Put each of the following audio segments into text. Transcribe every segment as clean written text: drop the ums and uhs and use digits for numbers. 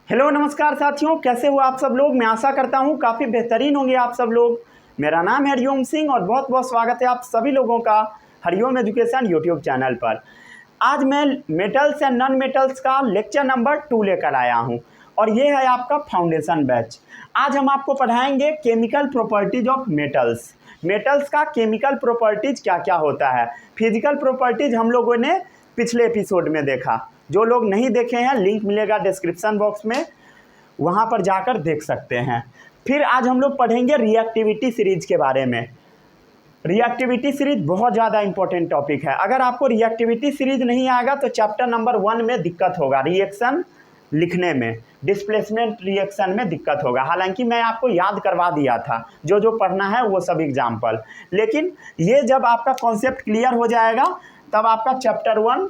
Hello नमस्कार साथियों, कैसे हो आप सब लोग। मैं आशा करता हूँ काफ़ी बेहतरीन होंगे आप सब लोग। मेरा नाम है हरिओम सिंह और बहुत बहुत स्वागत है आप सभी लोगों का हरिओम एजुकेशन यूट्यूब चैनल पर। आज मैं मेटल्स एंड नॉन मेटल्स का लेक्चर नंबर 2 लेकर आया हूँ और ये है आपका फाउंडेशन बैच। आज हम आपको पढ़ाएंगे chemical properties of metals. Metals का केमिकल प्रॉपर्टीज क्या क्या होता है। फिजिकल प्रॉपर्टीज हम लोगों ने पिछले एपिसोड में देखा। जो लोग नहीं देखे हैं लिंक मिलेगा डिस्क्रिप्शन बॉक्स में, वहाँ पर जाकर देख सकते हैं। फिर आज हम लोग पढ़ेंगे रिएक्टिविटी सीरीज के बारे में। रिएक्टिविटी सीरीज बहुत ज़्यादा इंपॉर्टेंट टॉपिक है। अगर आपको रिएक्टिविटी सीरीज नहीं आएगा तो चैप्टर नंबर 1 में दिक्कत होगा, रिएक्शन लिखने में, डिस्प्लेसमेंट रिएक्शन में दिक्कत होगा। हालांकि मैं आपको याद करवा दिया था जो जो पढ़ना है वो सब एग्जाम्पल, लेकिन ये जब आपका कॉन्सेप्ट क्लियर हो जाएगा तब आपका चैप्टर 1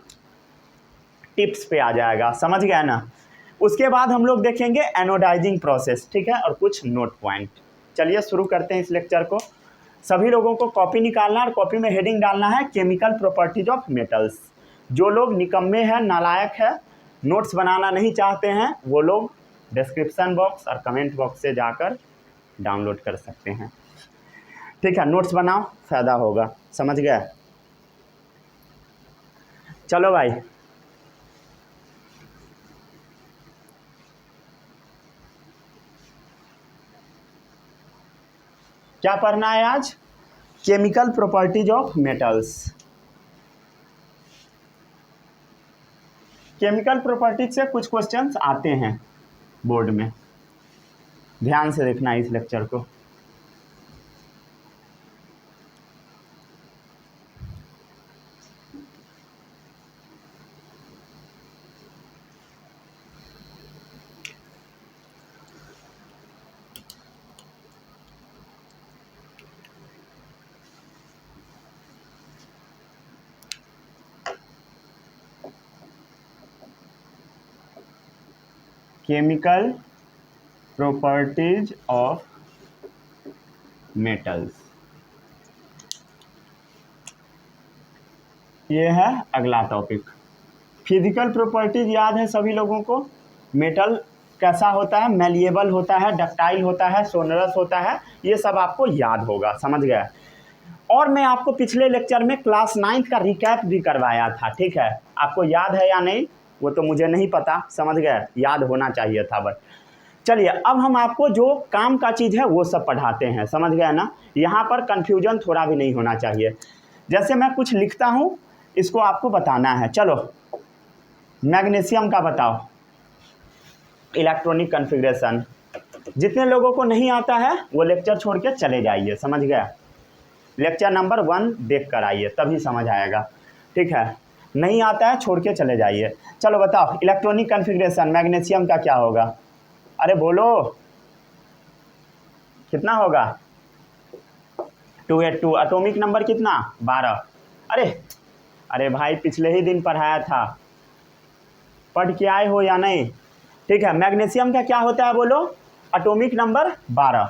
टिप्स पे आ जाएगा, समझ गया ना। उसके बाद हम लोग देखेंगे एनोडाइजिंग प्रोसेस, ठीक है, और कुछ नोट पॉइंट। चलिए शुरू करते हैं इस लेक्चर को। सभी लोगों को कॉपी निकालना और कॉपी में हेडिंग डालना है केमिकल प्रॉपर्टीज ऑफ मेटल्स। जो लोग निकम्मे हैं, नालायक है, नोट्स बनाना नहीं चाहते हैं, वो लोग डिस्क्रिप्शन बॉक्स और कमेंट बॉक्स से जाकर डाउनलोड कर सकते हैं। ठीक है, नोट्स बनाओ, फ़ायदा होगा, समझ गए। चलो भाई, क्या पढ़ना है आज? Chemical properties of metals. Chemical properties से कुछ क्वेश्चंस आते हैं बोर्ड में, ध्यान से देखना है इस लेक्चर को। केमिकल प्रॉपर्टीज ऑफ मेटल्स, ये है अगला टॉपिक। फिजिकल प्रॉपर्टीज याद है सभी लोगों को। मेटल कैसा होता है, मैलिएबल होता है, डक्टाइल होता है, सोनरस होता है, ये सब आपको याद होगा, समझ गए। और मैं आपको पिछले लेक्चर में क्लास 9th का रिकैप भी करवाया था, ठीक है। आपको याद है या नहीं वो तो मुझे नहीं पता, समझ गए, याद होना चाहिए था बस। चलिए अब हम आपको जो काम का चीज़ है वो सब पढ़ाते हैं, समझ गए ना। यहाँ पर कन्फ्यूजन थोड़ा भी नहीं होना चाहिए। जैसे मैं कुछ लिखता हूँ इसको आपको बताना है। चलो मैग्नीशियम का बताओ, इलेक्ट्रॉनिक कन्फिग्रेशन। जितने लोगों को नहीं आता है वो लेक्चर छोड़ के चले जाइए, समझ गया। लेक्चर नंबर 1 देख कर आइए तभी समझ आएगा, ठीक है। नहीं आता है छोड़ के चले जाइए। चलो बताओ इलेक्ट्रॉनिक कन्फिग्रेशन मैग्नीशियम का क्या होगा। अरे बोलो कितना होगा? 282। एटॉमिक नंबर कितना? 12। अरे भाई पिछले ही दिन पढ़ाया था, पढ़ के आए हो या नहीं? ठीक है, मैग्नीशियम का क्या होता है बोलो? Atomic number 12।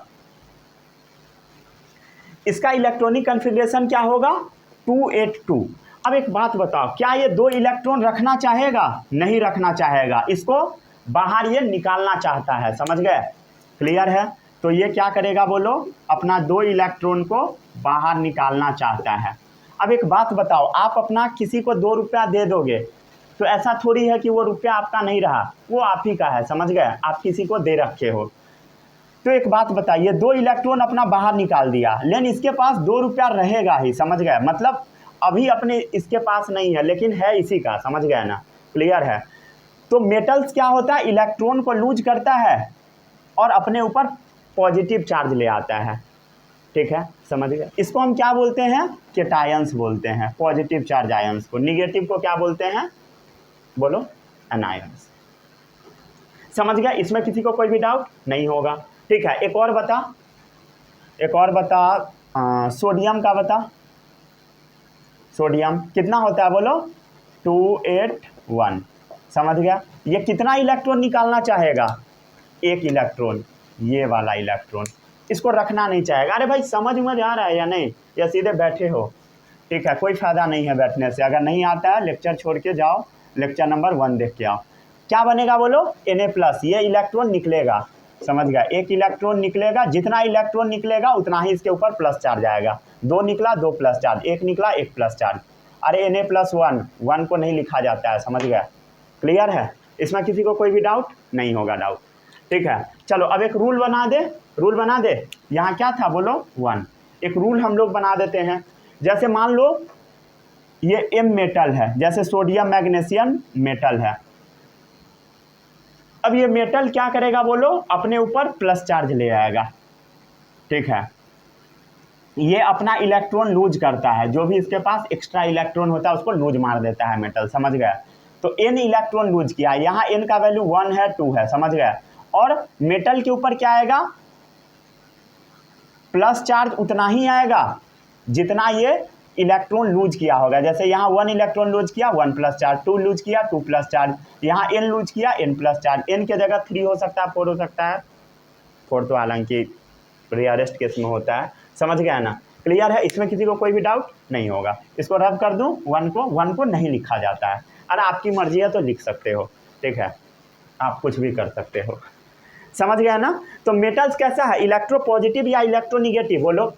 इसका इलेक्ट्रॉनिक कन्फिग्रेशन क्या होगा? 282। अब एक बात बताओ, क्या ये 2 इलेक्ट्रॉन रखना चाहेगा? नहीं रखना चाहेगा, इसको बाहर ये निकालना चाहता है, समझ गए। क्लियर है? तो ये क्या करेगा बोलो? अपना 2 इलेक्ट्रॉन को बाहर निकालना चाहता है। अब एक बात बताओ, आप अपना किसी को 2 रुपया दे दोगे तो ऐसा थोड़ी है कि वो रुपया आपका नहीं रहा, वो आप ही का है, समझ गए। आप किसी को दे रखे हो तो एक बात बताइए, 2 इलेक्ट्रॉन अपना बाहर निकाल दिया, लेकिन इसके पास 2 रुपया रहेगा ही, समझ गए। मतलब अभी अपने इसके पास नहीं है लेकिन है इसी का, समझ गए ना। क्लियर है? तो मेटल्स क्या होता है, इलेक्ट्रॉन को लूज करता है और अपने ऊपर पॉजिटिव चार्ज ले आता है, ठीक है, समझ गए। इसको हम क्या बोलते हैं? कैटायंस बोलते हैं, पॉजिटिव चार्ज आयंस को। निगेटिव को क्या बोलते हैं बोलो? एनायंस। समझ गया? इसमें किसी को कोई भी डाउट नहीं होगा, ठीक है। एक और बता, सोडियम का बता। सोडियम कितना होता है बोलो? 281। समझ गया? ये कितना इलेक्ट्रॉन निकालना चाहेगा? 1 इलेक्ट्रॉन, ये वाला इलेक्ट्रॉन। इसको रखना नहीं चाहेगा। अरे भाई समझ आ रहा है या नहीं, या सीधे बैठे हो? ठीक है, कोई फ़ायदा नहीं है बैठने से। अगर नहीं आता है लेक्चर छोड़ के जाओ, लेक्चर नंबर 1 देख के आओ। क्या बनेगा बोलो, Na+। ये इलेक्ट्रॉन निकलेगा, समझ गया, एक इलेक्ट्रॉन निकलेगा, जितना इलेक्ट्रॉन निकलेगा उतना ही इसके ऊपर प्लस चार्ज आएगा। 2 निकला 2 प्लस चार्ज, 1 निकला 1 प्लस चार्ज। अरे Na+1, 1 को नहीं लिखा जाता है, समझ गया, क्लियर है, इसमें किसी को कोई भी डाउट नहीं होगा, डाउट, ठीक है। चलो अब एक रूल बना दे, रूल बना दे, यहाँ क्या था बोलो 1, एक रूल हम लोग बना देते हैं। जैसे मान लो ये M मेटल है, जैसे सोडियम मैग्नीशियम मेटल है। अब ये मेटल क्या करेगा बोलो, अपने ऊपर प्लस चार्ज ले आएगा, ठीक है। ये अपना इलेक्ट्रॉन लूज करता है, जो भी इसके पास एक्स्ट्रा इलेक्ट्रॉन होता है उसको लूज मार देता है मेटल, समझ गया। तो N इलेक्ट्रॉन लूज किया, यहाँ N का वैल्यू 1 है 2 है, समझ गया। और मेटल के ऊपर क्या आएगा, प्लस चार्ज उतना ही आएगा जितना ये इलेक्ट्रॉन लूज किया होगा। जैसे यहाँ 1 इलेक्ट्रॉन लूज किया 1 प्लस चार्ज, 2 लूज किया 2 प्लस चार्ज, यहाँ N लूज किया N प्लस चार्ज। N के जगह 3 हो सकता है, 4 हो सकता है, 4 तो हालांकि रेयरेस्ट केस में होता है, समझ गया ना, क्लियर है, इसमें किसी को कोई भी डाउट नहीं होगा। इसको रब कर दूं, 1 को नहीं लिखा जाता है। अरे आपकी मर्जी है तो लिख सकते हो, ठीक है, आप कुछ भी कर सकते हो, समझ गया ना। तो मेटल्स कैसा है, इलेक्ट्रो पॉजिटिव या इलेक्ट्रो निगेटिव बोलो,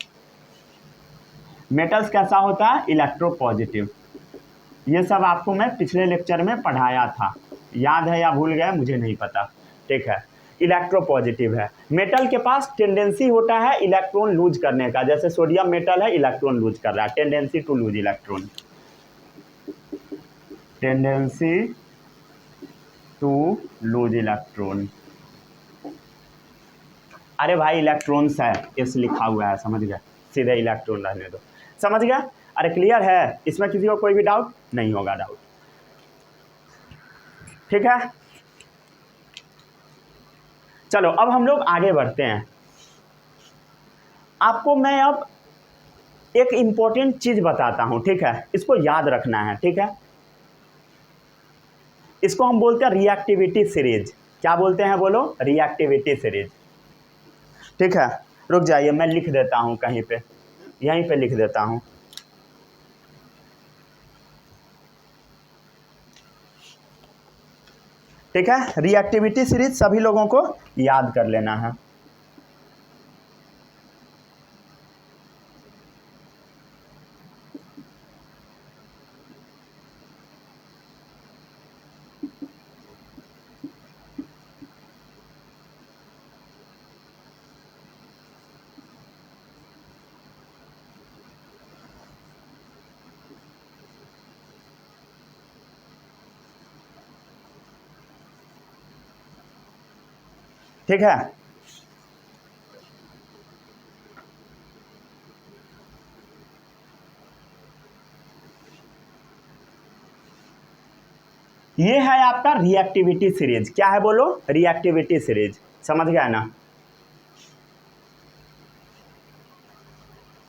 मेटल्स कैसा होता है, इलेक्ट्रो पॉजिटिव। ये सब आपको मैं पिछले लेक्चर में पढ़ाया था, याद है या भूल गए मुझे नहीं पता, ठीक है। इलेक्ट्रो पॉजिटिव है, मेटल के पास टेंडेंसी होता है इलेक्ट्रॉन लूज करने का। जैसे सोडियम मेटल है, इलेक्ट्रॉन लूज कर रहा है, tendency to lose electron, tendency to lose electron. अरे भाई इलेक्ट्रॉन्स है, एस लिखा हुआ है, समझ गया, सीधे इलेक्ट्रॉन रहने दो, समझ गया। अरे क्लियर है, इसमें किसी को कोई भी डाउट नहीं होगा, डाउट, ठीक है। चलो अब हम लोग आगे बढ़ते हैं। आपको मैं अब एक इंपॉर्टेंट चीज बताता हूं, ठीक है, इसको याद रखना है, ठीक है। इसको हम बोलते हैं रिएक्टिविटी सीरीज। क्या बोलते हैं बोलो, रिएक्टिविटी सीरीज, ठीक है। रुक जाइए, मैं लिख देता हूं कहीं पे, यहीं पे लिख देता हूं, ठीक है। रिएक्टिविटी सीरीज सभी लोगों को याद कर लेना है। ठीक है, ये है आपका रिएक्टिविटी सीरीज। क्या है बोलो, रिएक्टिविटी सीरीज, समझ गया ना।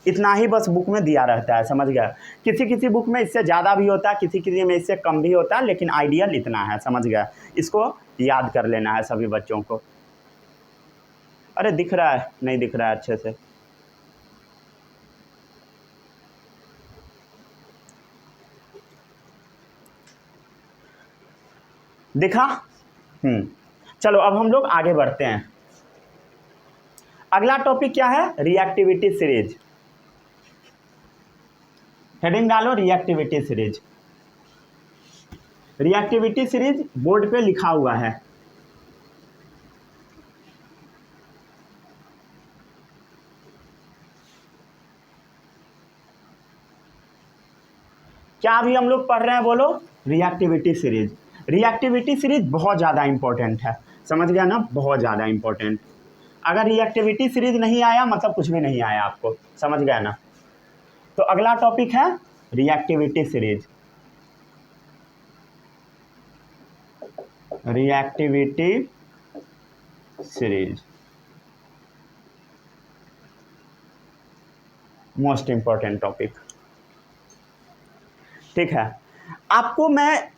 इतना ही बस बुक में दिया रहता है, समझ गया। किसी किसी बुक में इससे ज़्यादा भी होता है, किसी किसी में इससे कम भी होता है, लेकिन आइडियल इतना है, समझ गया। इसको याद कर लेना है सभी बच्चों को। अरे दिख रहा है, नहीं दिख रहा है अच्छे से, दिखा। चलो अब हम लोग आगे बढ़ते हैं। अगला टॉपिक क्या है, रिएक्टिविटी सीरीज। हेडिंग डालो reactivity series. Reactivity series board पे लिखा हुआ है, क्या अभी हम लोग पढ़ रहे हैं बोलो, रिएक्टिविटी सीरीज। रिएक्टिविटी सीरीज बहुत ज़्यादा इंपॉर्टेंट है, समझ गया ना, बहुत ज़्यादा इंपॉर्टेंट। अगर रिएक्टिविटी सीरीज नहीं आया मतलब कुछ भी नहीं आया आपको, समझ गया ना। तो अगला टॉपिक है reactivity series. Reactivity series most important topic, ठीक है। आपको मैं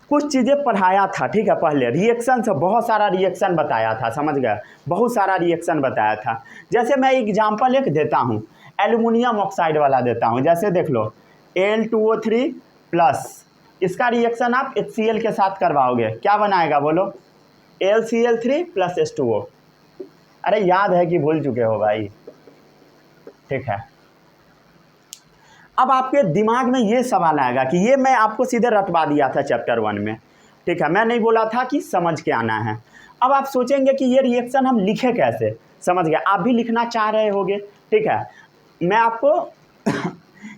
कुछ चीज़ें पढ़ाया था, ठीक है, पहले रिएक्शन से बहुत सारा रिएक्शन बताया था, समझ गए, बहुत सारा रिएक्शन बताया था। जैसे मैं एग्जांपल एक देता हूँ, एल्युमिनियम ऑक्साइड वाला देता हूँ। जैसे देख लो Al2O3 प्लस इसका रिएक्शन आप HCl के साथ करवाओगे, क्या बनाएगा बोलो? AlCl3 plus H2O। अरे याद है कि भूल चुके हो भाई? ठीक है, अब आपके दिमाग में ये सवाल आएगा कि ये मैं आपको सीधे रटवा दिया था चैप्टर 1 में, ठीक है, मैं नहीं बोला था कि समझ के आना है। अब आप सोचेंगे कि ये रिएक्शन हम लिखे कैसे, समझ गए, आप भी लिखना चाह रहे होगे, ठीक है, मैं आपको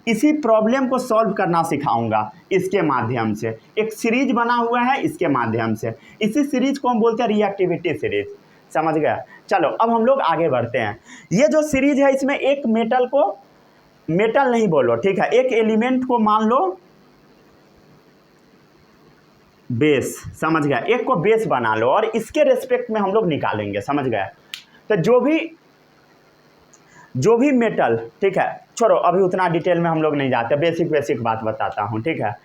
इसी प्रॉब्लम को सॉल्व करना सिखाऊंगा इसके माध्यम से। एक सीरीज बना हुआ है इसके माध्यम से, इसी सीरीज को हम बोलते हैं रिएक्टिविटी सीरीज, समझ गया। चलो अब हम लोग आगे बढ़ते हैं। ये जो सीरीज है इसमें एक मेटल को, मेटल नहीं बोलो, ठीक है, एक एलिमेंट को मान लो बेस, समझ गया, एक को बेस बना लो और इसके रेस्पेक्ट में हम लोग निकालेंगे, समझ गया। तो जो भी मेटल, ठीक है, छोड़ो अभी उतना डिटेल में हम लोग नहीं जाते, बेसिक बात बताता हूँ, ठीक है।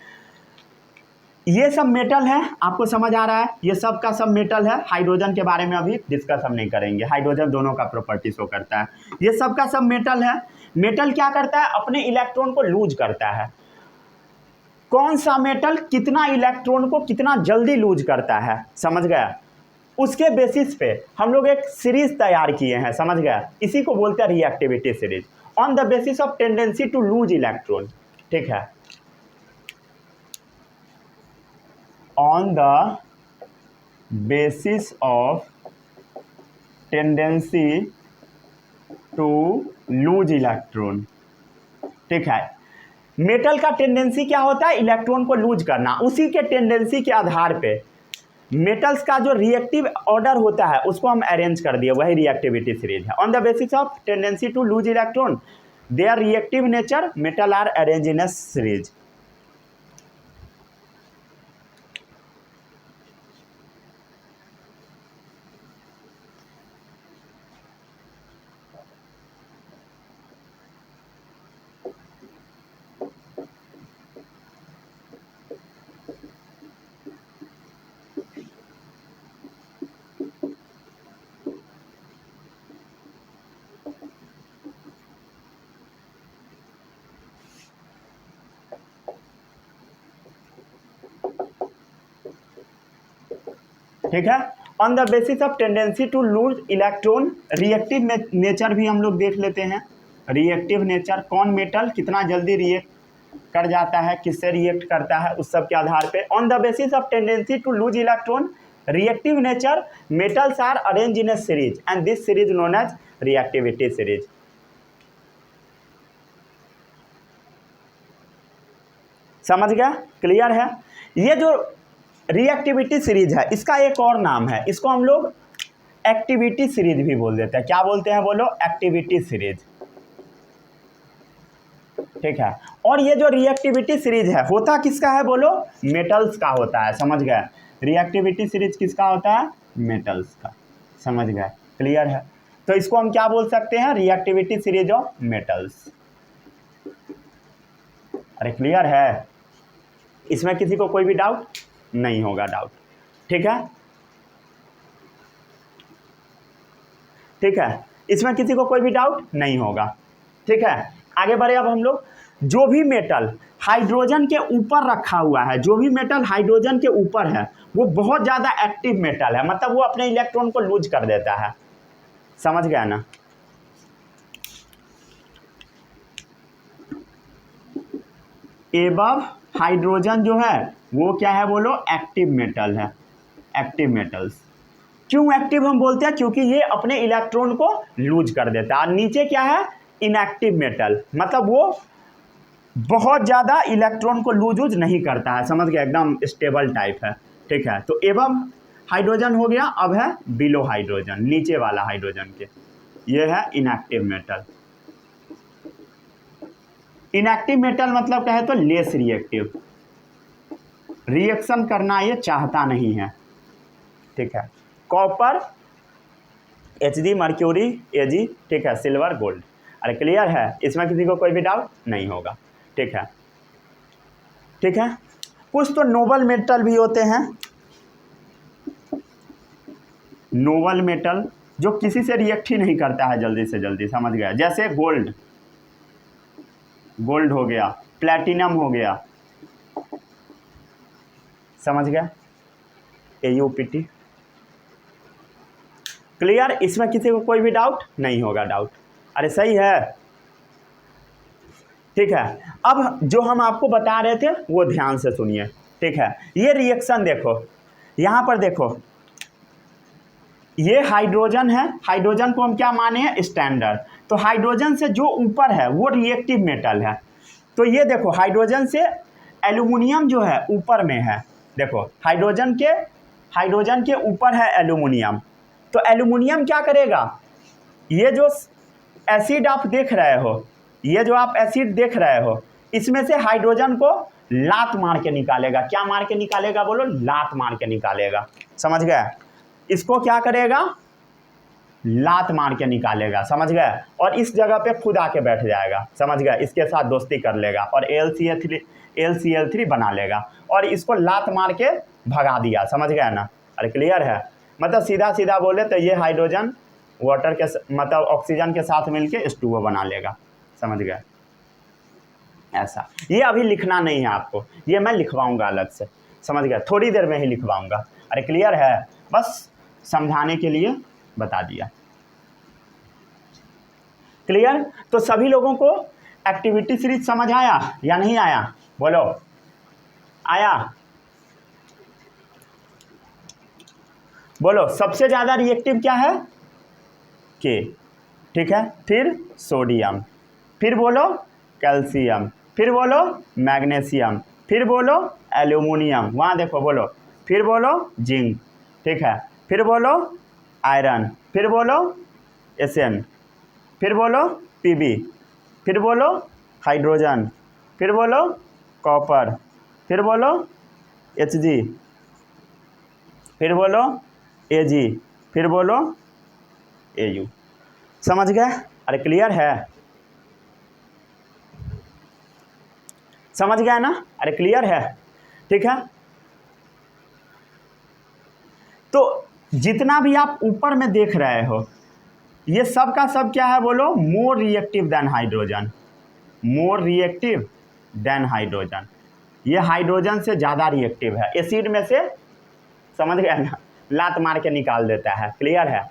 ये सब मेटल है, आपको समझ आ रहा है, ये सब का सब मेटल है। हाइड्रोजन के बारे में अभी डिस्कस हम नहीं करेंगे, हाइड्रोजन दोनों का प्रॉपर्टी शो करता है। ये सब का सब मेटल है। मेटल क्या करता है? अपने इलेक्ट्रॉन को लूज करता है। कौन सा मेटल कितना इलेक्ट्रॉन को कितना जल्दी लूज करता है, समझ गया, उसके बेसिस पे हम लोग एक सीरीज तैयार किए हैं, समझ गया। इसी को बोलते हैं reactivity series, on the basis of tendency to lose electron, ठीक है, on the basis of tendency to lose electron, ठीक है। मेटल का टेंडेंसी क्या होता है? इलेक्ट्रॉन को लूज करना। उसी के टेंडेंसी के आधार पे मेटल्स का जो रिएक्टिव ऑर्डर होता है उसको हम अरेंज कर दिए, वही रिएक्टिविटी सीरीज है। On the basis of tendency to lose electron their reactive nature metal are arrange in a series. ठीक है, on the basis of tendency to lose electron, reactive nature भी हम लोग देख लेते हैं। रिएक्टिव नेचर, कौन मेटल कितना जल्दी रिएक्ट कर जाता है, किससे रिएक्ट करता है, उस सब के आधार पे on the basis of tendency to lose electron reactive nature metals are arrange in a series and this series known as reactivity series. समझ गया? क्लियर है? ये जो रिएक्टिविटी सीरीज है इसका एक और नाम है, इसको हम लोग एक्टिविटी सीरीज भी बोल देते हैं। क्या बोलते हैं बोलो? एक्टिविटी सीरीज, ठीक है। और ये जो रिएक्टिविटी सीरीज है होता किसका है बोलो? मेटल्स का होता है, समझ गए। रिएक्टिविटी सीरीज किसका होता है? मेटल्स का, समझ गए। क्लियर है? तो इसको हम क्या बोल सकते हैं? Reactivity series of metals. अरे क्लियर है? इसमें किसी को कोई भी डाउट नहीं होगा, डाउट, ठीक है, ठीक है, इसमें किसी को कोई भी डाउट नहीं होगा, ठीक है। आगे बढ़े अब हम लोग। जो भी मेटल हाइड्रोजन के ऊपर रखा हुआ है, जो भी मेटल हाइड्रोजन के ऊपर है वो बहुत ज़्यादा एक्टिव मेटल है, मतलब वो अपने इलेक्ट्रॉन को लूज कर देता है, समझ गया ना। एबव हाइड्रोजन जो है वो क्या है बोलो? एक्टिव मेटल है, एक्टिव मेटल्स। क्यों एक्टिव हम बोलते हैं? क्योंकि ये अपने इलेक्ट्रॉन को लूज कर देता है। नीचे क्या है? इनएक्टिव मेटल, मतलब वो बहुत ज़्यादा इलेक्ट्रॉन को लूज नहीं करता है, समझ गया, एकदम स्टेबल टाइप है, ठीक है। तो एबव हाइड्रोजन हो गया, अब है बिलो हाइड्रोजन, नीचे वाला हाइड्रोजन के, ये है इनएक्टिव मेटल। इनएक्टिव मेटल मतलब क्या है? तो लेस रिएक्टिव, रिएक्शन करना ये चाहता नहीं है, ठीक है। कॉपर, Hg, मर्क्यूरी, Ag, ठीक है, सिल्वर, गोल्ड। अरे क्लियर है? इसमें किसी को कोई भी डाउट नहीं होगा, ठीक है, ठीक है। कुछ तो नोबल मेटल भी होते हैं, नोबल मेटल जो किसी से रिएक्ट ही नहीं करता है जल्दी से जल्दी, समझ गया, जैसे गोल्ड, गोल्ड हो गया, प्लैटिनम हो गया, समझ गए, AUPT। क्लियर, इसमें किसी को कोई भी डाउट नहीं होगा? डाउट, अरे सही है, ठीक है। अब जो हम आपको बता रहे थे वो ध्यान से सुनिए, ठीक है। ये रिएक्शन देखो, यहाँ पर देखो, ये हाइड्रोजन है, हाइड्रोजन को हम क्या माने हैं? स्टैंडर्ड। तो हाइड्रोजन से जो ऊपर है वो रिएक्टिव मेटल है। तो ये देखो, हाइड्रोजन से एल्यूमिनियम जो है ऊपर में है, देखो हाइड्रोजन के ऊपर है एल्यूमिनियम। तो एल्यूमिनियम क्या करेगा? ये जो एसिड आप देख रहे हो, ये जो आप एसिड देख रहे हो, इसमें से हाइड्रोजन को लात मार के निकालेगा। क्या मार के निकालेगा? बोलो, लात मार के निकालेगा। समझ गए? इसको क्या करेगा? लात मार के निकालेगा, समझ गए? और इस जगह पे खुद आके बैठ जाएगा, समझ गए? इसके साथ दोस्ती कर लेगा और LCl3 बना लेगा और इसको लात मार के भगा दिया, समझ गए ना? अरे क्लियर है? मतलब सीधा सीधा बोले तो ये हाइड्रोजन वाटर के मतलब ऑक्सीजन के साथ मिलके H2O बना लेगा, समझ गए? ऐसा। ये अभी लिखना नहीं है आपको, ये मैं लिखवाऊंगा अलग से, समझ गए? थोड़ी देर में ही लिखवाऊंगा। अरे क्लियर है? बस समझाने के लिए बता दिया। क्लियर? तो सभी लोगों को एक्टिविटी सीरीज समझ आया या नहीं आया? बोलो, आया? बोलो, सबसे ज़्यादा रिएक्टिव क्या है? के, ठीक है। फिर सोडियम, फिर बोलो कैल्शियम, फिर बोलो मैग्नीशियम, फिर बोलो एल्यूमिनियम, वहाँ देखो, बोलो, फिर बोलो जिंक, ठीक है। फिर बोलो आयरन, फिर बोलो Sn, फिर बोलो Pb, फिर बोलो हाइड्रोजन, फिर बोलो कॉपर, फिर बोलो Hg, फिर बोलो Ag, फिर बोलो Au। समझ गए? अरे क्लियर है? समझ गया ना? अरे क्लियर है? ठीक है। तो जितना भी आप ऊपर में देख रहे हो, ये सब का सब क्या है? बोलो, more reactive than hydrogen, more reactive than hydrogen. ये हाइड्रोजन से ज़्यादा रिएक्टिव है, एसिड में से, समझ गया ना? लात मार के निकाल देता है। क्लियर है?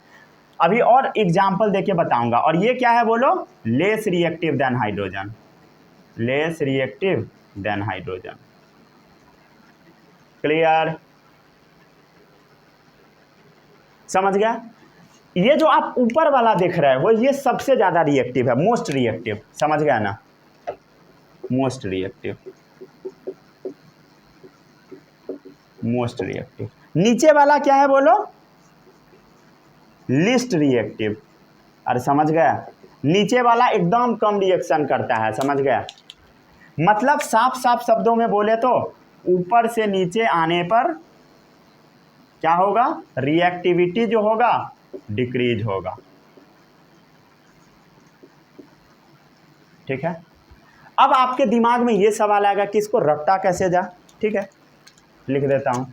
अभी और एग्जाम्पल देके बताऊंगा। और ये क्या है? बोलो, less reactive than hydrogen, less reactive than hydrogen. Clear? समझ गया? ये जो आप ऊपर वाला देख रहे हो, ये सबसे ज़्यादा रिएक्टिव है, मोस्ट रिएक्टिव, समझ गया ना? Most reactive, most reactive. नीचे वाला क्या है? बोलो, लिस्ट रिएक्टिव। अरे समझ गया? नीचे वाला एकदम कम रिएक्शन करता है, समझ गया? मतलब साफ साफ शब्दों में बोले तो ऊपर से नीचे आने पर क्या होगा? रिएक्टिविटी जो होगा डिक्रीज होगा, ठीक है। अब आपके दिमाग में ये सवाल आएगा कि इसको रट्टा कैसे जा? ठीक है, लिख देता हूं।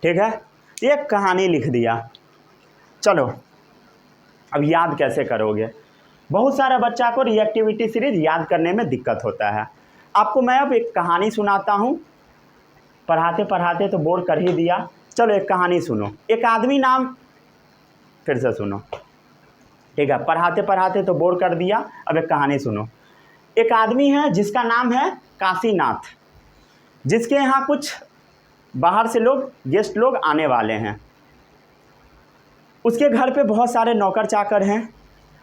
ठीक है, एक कहानी लिख दिया। चलो अब याद कैसे करोगे? बहुत सारे बच्चा को रिएक्टिविटी सीरीज याद करने में दिक्कत होता है। आपको मैं अब एक कहानी सुनाता हूँ। पढ़ाते पढ़ाते तो बोर कर ही दिया। चलो एक कहानी सुनो। एक आदमी नाम, फिर से सुनो, ठीक है। पढ़ाते पढ़ाते तो बोर कर दिया, अब एक कहानी सुनो। एक आदमी है जिसका नाम है काशीनाथ, जिसके यहाँ कुछ बाहर से लोग, गेस्ट लोग आने वाले हैं। उसके घर पे बहुत सारे नौकर चाकर हैं।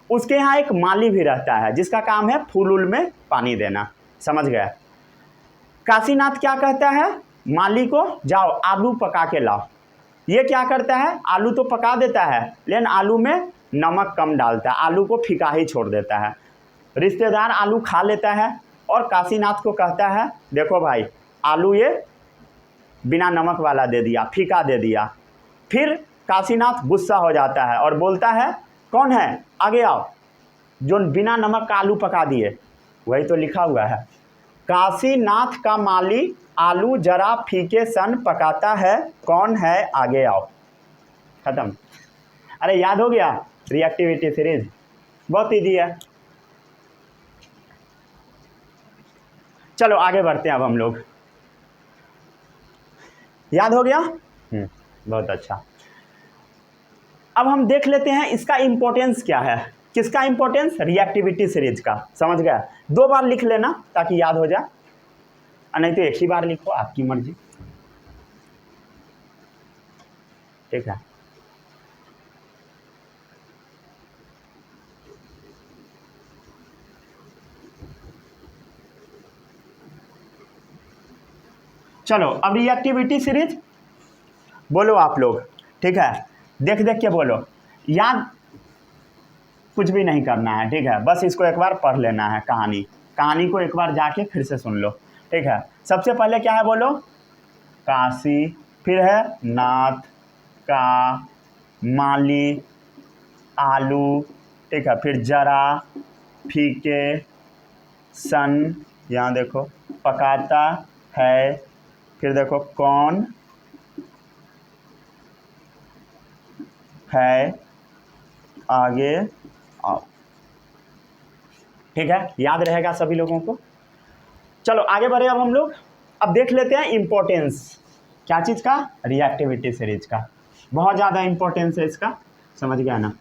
उसके यहाँ एक माली भी रहता है जिसका काम है फूल उल में पानी देना, समझ गया? काशीनाथ क्या कहता है माली को, जाओ आलू पका के लाओ। ये क्या करता है? आलू तो पका देता है लेकिन आलू में नमक कम डालता है, आलू को फीका ही छोड़ देता है। रिश्तेदार आलू खा लेता है और काशीनाथ को कहता है देखो भाई आलू ये बिना नमक वाला दे दिया, फीका दे दिया। फिर काशीनाथ गुस्सा हो जाता है और बोलता है कौन है आगे आओ, जो बिना नमक का आलू पका दिए। वही तो लिखा हुआ है, काशीनाथ का माली आलू जरा फीके सन पकाता है, कौन है आगे आओ। खत्म। अरे याद हो गया रिएक्टिविटी सीरीज, बहुत ईजी है। चलो आगे बढ़ते हैं अब हम लोग। याद हो गया? बहुत अच्छा। अब हम देख लेते हैं इसका इंपॉर्टेंस क्या है। किसका इंपॉर्टेंस? रिएक्टिविटी सीरीज का। समझ गया? 2 बार लिख लेना ताकि याद हो जाए, नहीं तो एक ही बार लिखो, आपकी मर्जी। ठीक है। चलो अब रिएक्टिविटी सीरीज बोलो आप लोग। ठीक है, देख देख के बोलो, याद कुछ भी नहीं करना है। ठीक है, बस इसको एक बार पढ़ लेना है, कहानी को एक बार जाके फिर से सुन लो। ठीक है, सबसे पहले क्या है बोलो? काशी, फिर है नाथ का माली आलू। ठीक है, फिर जरा फीके सन, यहाँ देखो पकाता है, फिर देखो कौन है आगे आओ। ठीक है, याद रहेगा सभी लोगों को। चलो आगे बढ़े अब हम लोग। अब देख लेते हैं इम्पोर्टेंस क्या चीज़ का? रिएक्टिविटी सीरीज का। बहुत ज़्यादा इम्पोर्टेंस है इसका, समझ गया ना?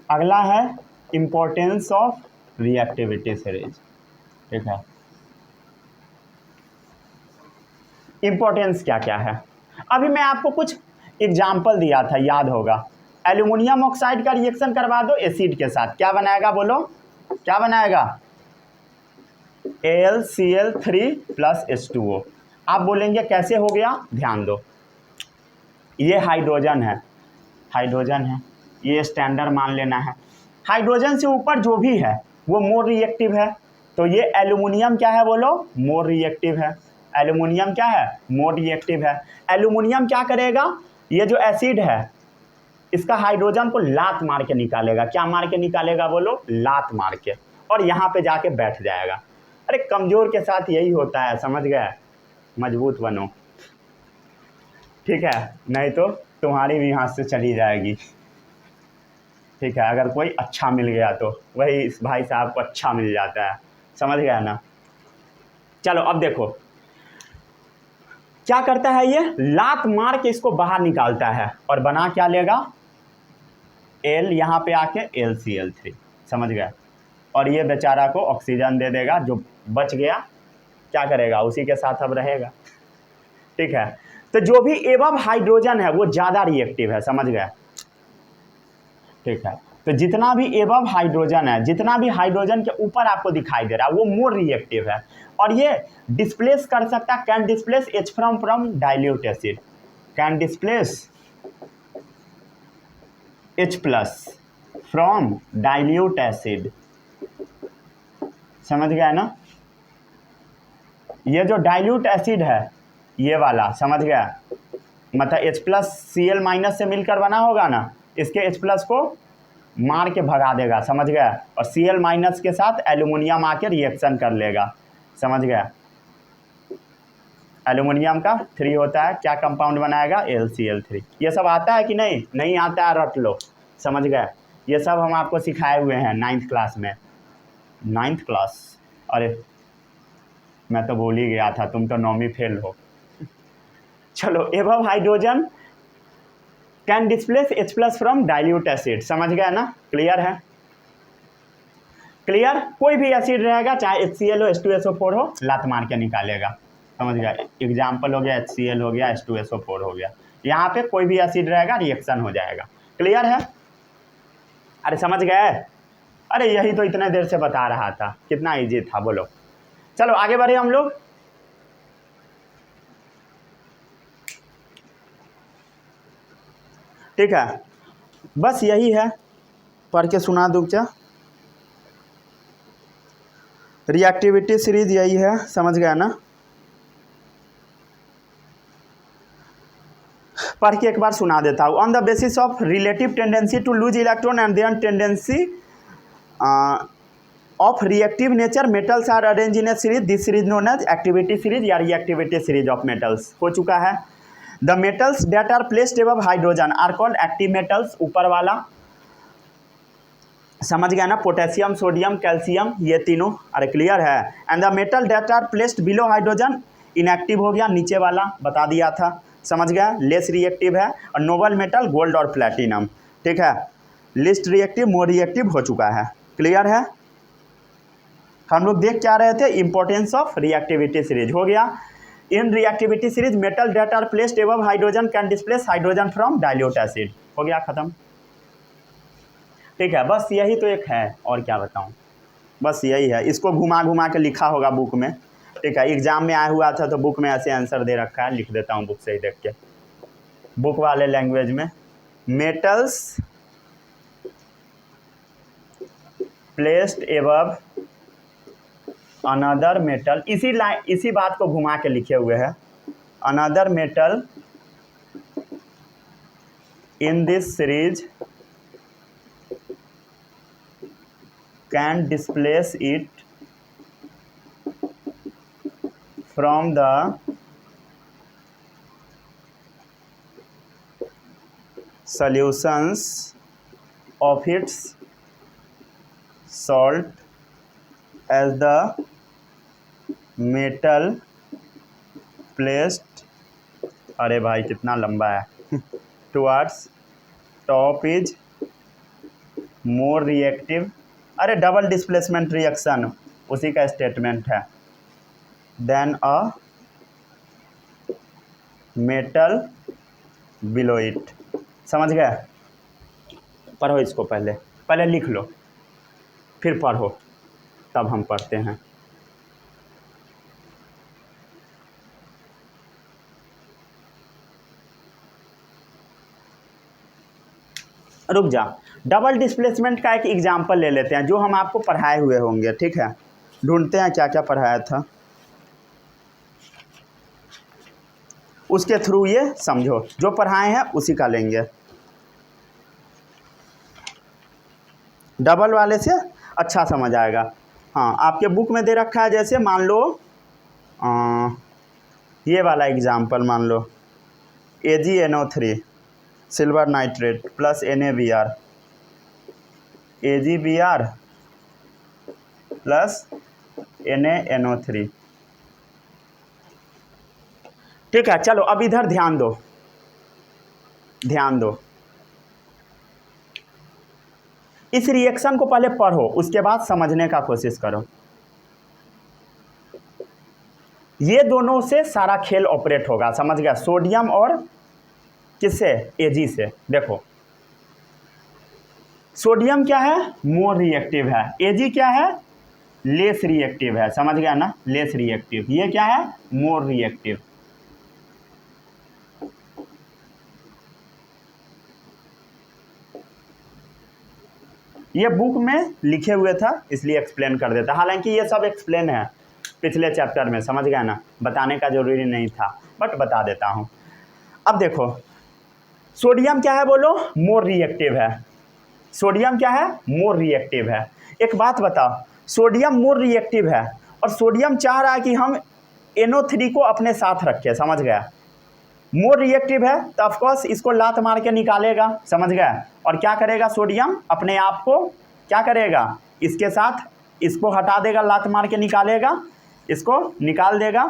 अगला है इम्पोर्टेंस ऑफ रिएक्टिविटी सीरीज। ठीक है, इम्पोर्टेंस क्या क्या है? अभी मैं आपको कुछ एग्जाम्पल दिया था, याद होगा। एल्यूमिनियम ऑक्साइड का रिएक्शन करवा दो एसिड के साथ, क्या बनाएगा बोलो? क्या बनाएगा? AlCl3 + H2O। आप बोलेंगे कैसे हो गया? ध्यान दो, ये हाइड्रोजन है, ये स्टैंडर्ड मान लेना है। हाइड्रोजन से ऊपर जो भी है वो मोर रिएक्टिव है, तो ये एल्यूमिनियम क्या है बोलो? मोर रिएक्टिव है। एल्यूमिनियम क्या है? मोर रिएक्टिव है। एल्यूमिनियम क्या करेगा? ये जो एसिड है इसका हाइड्रोजन को लात मार के निकालेगा। क्या मार के निकालेगा बोलो? लात मार के, और यहाँ पे जाके बैठ जाएगा। अरे कमजोर के साथ यही होता है, समझ गए? मजबूत बनो। ठीक है, नहीं तो तुम्हारी भी हाथ से चली जाएगी। ठीक है, अगर कोई अच्छा मिल गया तो वही इस भाई साहब को अच्छा मिल जाता है, समझ गया ना? चलो अब देखो क्या करता है, ये लात मार के इसको बाहर निकालता है और बना क्या लेगा? L, यहाँ पे आके AlCl3, समझ गया? और ये बेचारा को ऑक्सीजन दे देगा, जो बच गया क्या करेगा? उसी के साथ अब रहेगा। ठीक है, तो जो भी एवं हाइड्रोजन है वो ज़्यादा रिएक्टिव है, समझ गए? ठीक है, तो जितना भी एवं हाइड्रोजन है, जितना भी हाइड्रोजन के ऊपर आपको दिखाई दे रहा है वो मोर रिएक्टिव है, और ये डिस्प्लेस कर सकता है, can displace H from dilute acid, can displace H+ from dilute acid. समझ गया ना? ये जो डाइल्यूट एसिड है ये वाला, समझ गया? मतलब H+Cl- से मिलकर बना होगा ना, इसके H+ को मार के भगा देगा, समझ गया? और Cl- के साथ एल्यूमिनियम आके रिएक्शन कर लेगा, समझ गया? एल्यूमिनियम का 3 होता है, क्या कंपाउंड बनाएगा? AlCl3। ये सब आता है कि नहीं? नहीं आता है, रट लो, समझ गए? ये सब हम आपको सिखाए हुए हैं 9th क्लास में। 9th class? अरे मैं तो भूल ही गया था, तुम तो 9वीं फेल हो। चलो, एवं hydrogen can displace H+ from dilute acid, समझ गया ना? क्लियर है? क्लियर? कोई भी एसिड रहेगा, चाहे HCl हो, H2SO4 हो, लात मार के निकालेगा, समझ गया? एग्जाम्पल हो गया HCl हो गया, H2SO4 हो गया। यहाँ पे कोई भी एसिड रहेगा रिएक्शन हो जाएगा। क्लियर है? अरे समझ गए? अरे यही तो इतने देर से बता रहा था, कितना इजी था, बोलो। चलो आगे बढ़े हम लोग। ठीक है, बस यही है, पढ़ के सुना दूँ क्या? रिएक्टिविटी सीरीज यही है, समझ गया ना? पढ़ के एक बार सुना देता हूँ। On the basis of relative tendency to lose electron and their tendency of reactive nature metals are arrange in a series, this series known as activity series या रिएक्टिविटी सीरीज ऑफ मेटल्स। हो चुका है। The metals that are placed above hydrogen are called active metals, ऊपर वाला, समझ गया ना? Potassium, sodium, calcium, ये तीनों। अरे क्लियर है? And the metal that are placed below hydrogen inactive हो गया, नीचे वाला बता दिया था, समझ गया? लेस रिएक्टिव है। और नोबल मेटल गोल्ड और प्लेटिनम, ठीक है? लिस्ट रिएक्टिव, मोर रिएक्टिव हो चुका है। क्लियर है? हम लोग देख क्या रहे थे? इंपॉर्टेंस ऑफ रिएक्टिविटी सीरीज हो गया। In reactivity series metal that are placed above hydrogen can displace hydrogen from dilute acid. हो गया खत्म। ठीक है, बस यही तो एक है, और क्या बताऊं? बस यही है। इसको घुमा घुमा के लिखा होगा बुक में, ठीक है? एग्जाम में आया हुआ था तो बुक में ऐसे आंसर दे रखा है, लिख देता हूँ बुक से ही देख के, बुक वाले लैंग्वेज में। Metals placed above another metal, इसी बात को घुमा के लिखे हुए हैं। Another metal in this series can displace it from the solutions of its salt as the metal placed, अरे भाई कितना लंबा है, towards top is more reactive, अरे डबल डिस्प्लेसमेंट रिएक्शन उसी का स्टेटमेंट है, then a metal below it. समझ गए? पढ़ो इसको, पहले लिख लो, फिर पढ़ो, तब हम पढ़ते हैं। रुक जा, डबल डिस्प्लेसमेंट का एक एग्जांपल ले लेते हैं जो हम आपको पढ़ाए हुए होंगे, ठीक है? ढूंढते हैं क्या क्या पढ़ाया था, उसके थ्रू ये समझो, जो पढ़ाए हैं उसी का लेंगे। डबल वाले से अच्छा समझ आएगा। हाँ, आपके बुक में दे रखा है, जैसे मान लो ये वाला एग्जांपल मान लो, AgNO3 silver nitrate plus NaBr, AgBr plus NaNO3। ठीक है, चलो अब इधर ध्यान दो, ध्यान दो। इस रिएक्शन को पहले पढ़ो, उसके बाद समझने का कोशिश करो। ये दोनों से सारा खेल ऑपरेट होगा, समझ गया? सोडियम और किससे? Ag से। देखो सोडियम क्या है? मोर रिएक्टिव है। Ag क्या है? लेस रिएक्टिव है, समझ गया ना? Less reactive. ये क्या है? More reactive. ये बुक में लिखे हुए था इसलिए एक्सप्लेन कर देता, हालांकि ये सब एक्सप्लेन है पिछले चैप्टर में, समझ गया ना? बताने का जरूरी नहीं था, बट बता देता हूँ। अब देखो सोडियम क्या है बोलो? मोर रिएक्टिव है। सोडियम क्या है? मोर रिएक्टिव है। एक बात बताओ, सोडियम मोर रिएक्टिव है और सोडियम चाह रहा है कि हम NO3 को अपने साथ रखें, समझ गया? मोर रिएक्टिव है तो ऑफकोर्स इसको लात मार के निकालेगा, समझ गया? और क्या करेगा सोडियम? अपने आप को क्या करेगा? इसके साथ इसको हटा देगा, लात मार के निकालेगा, इसको निकाल देगा,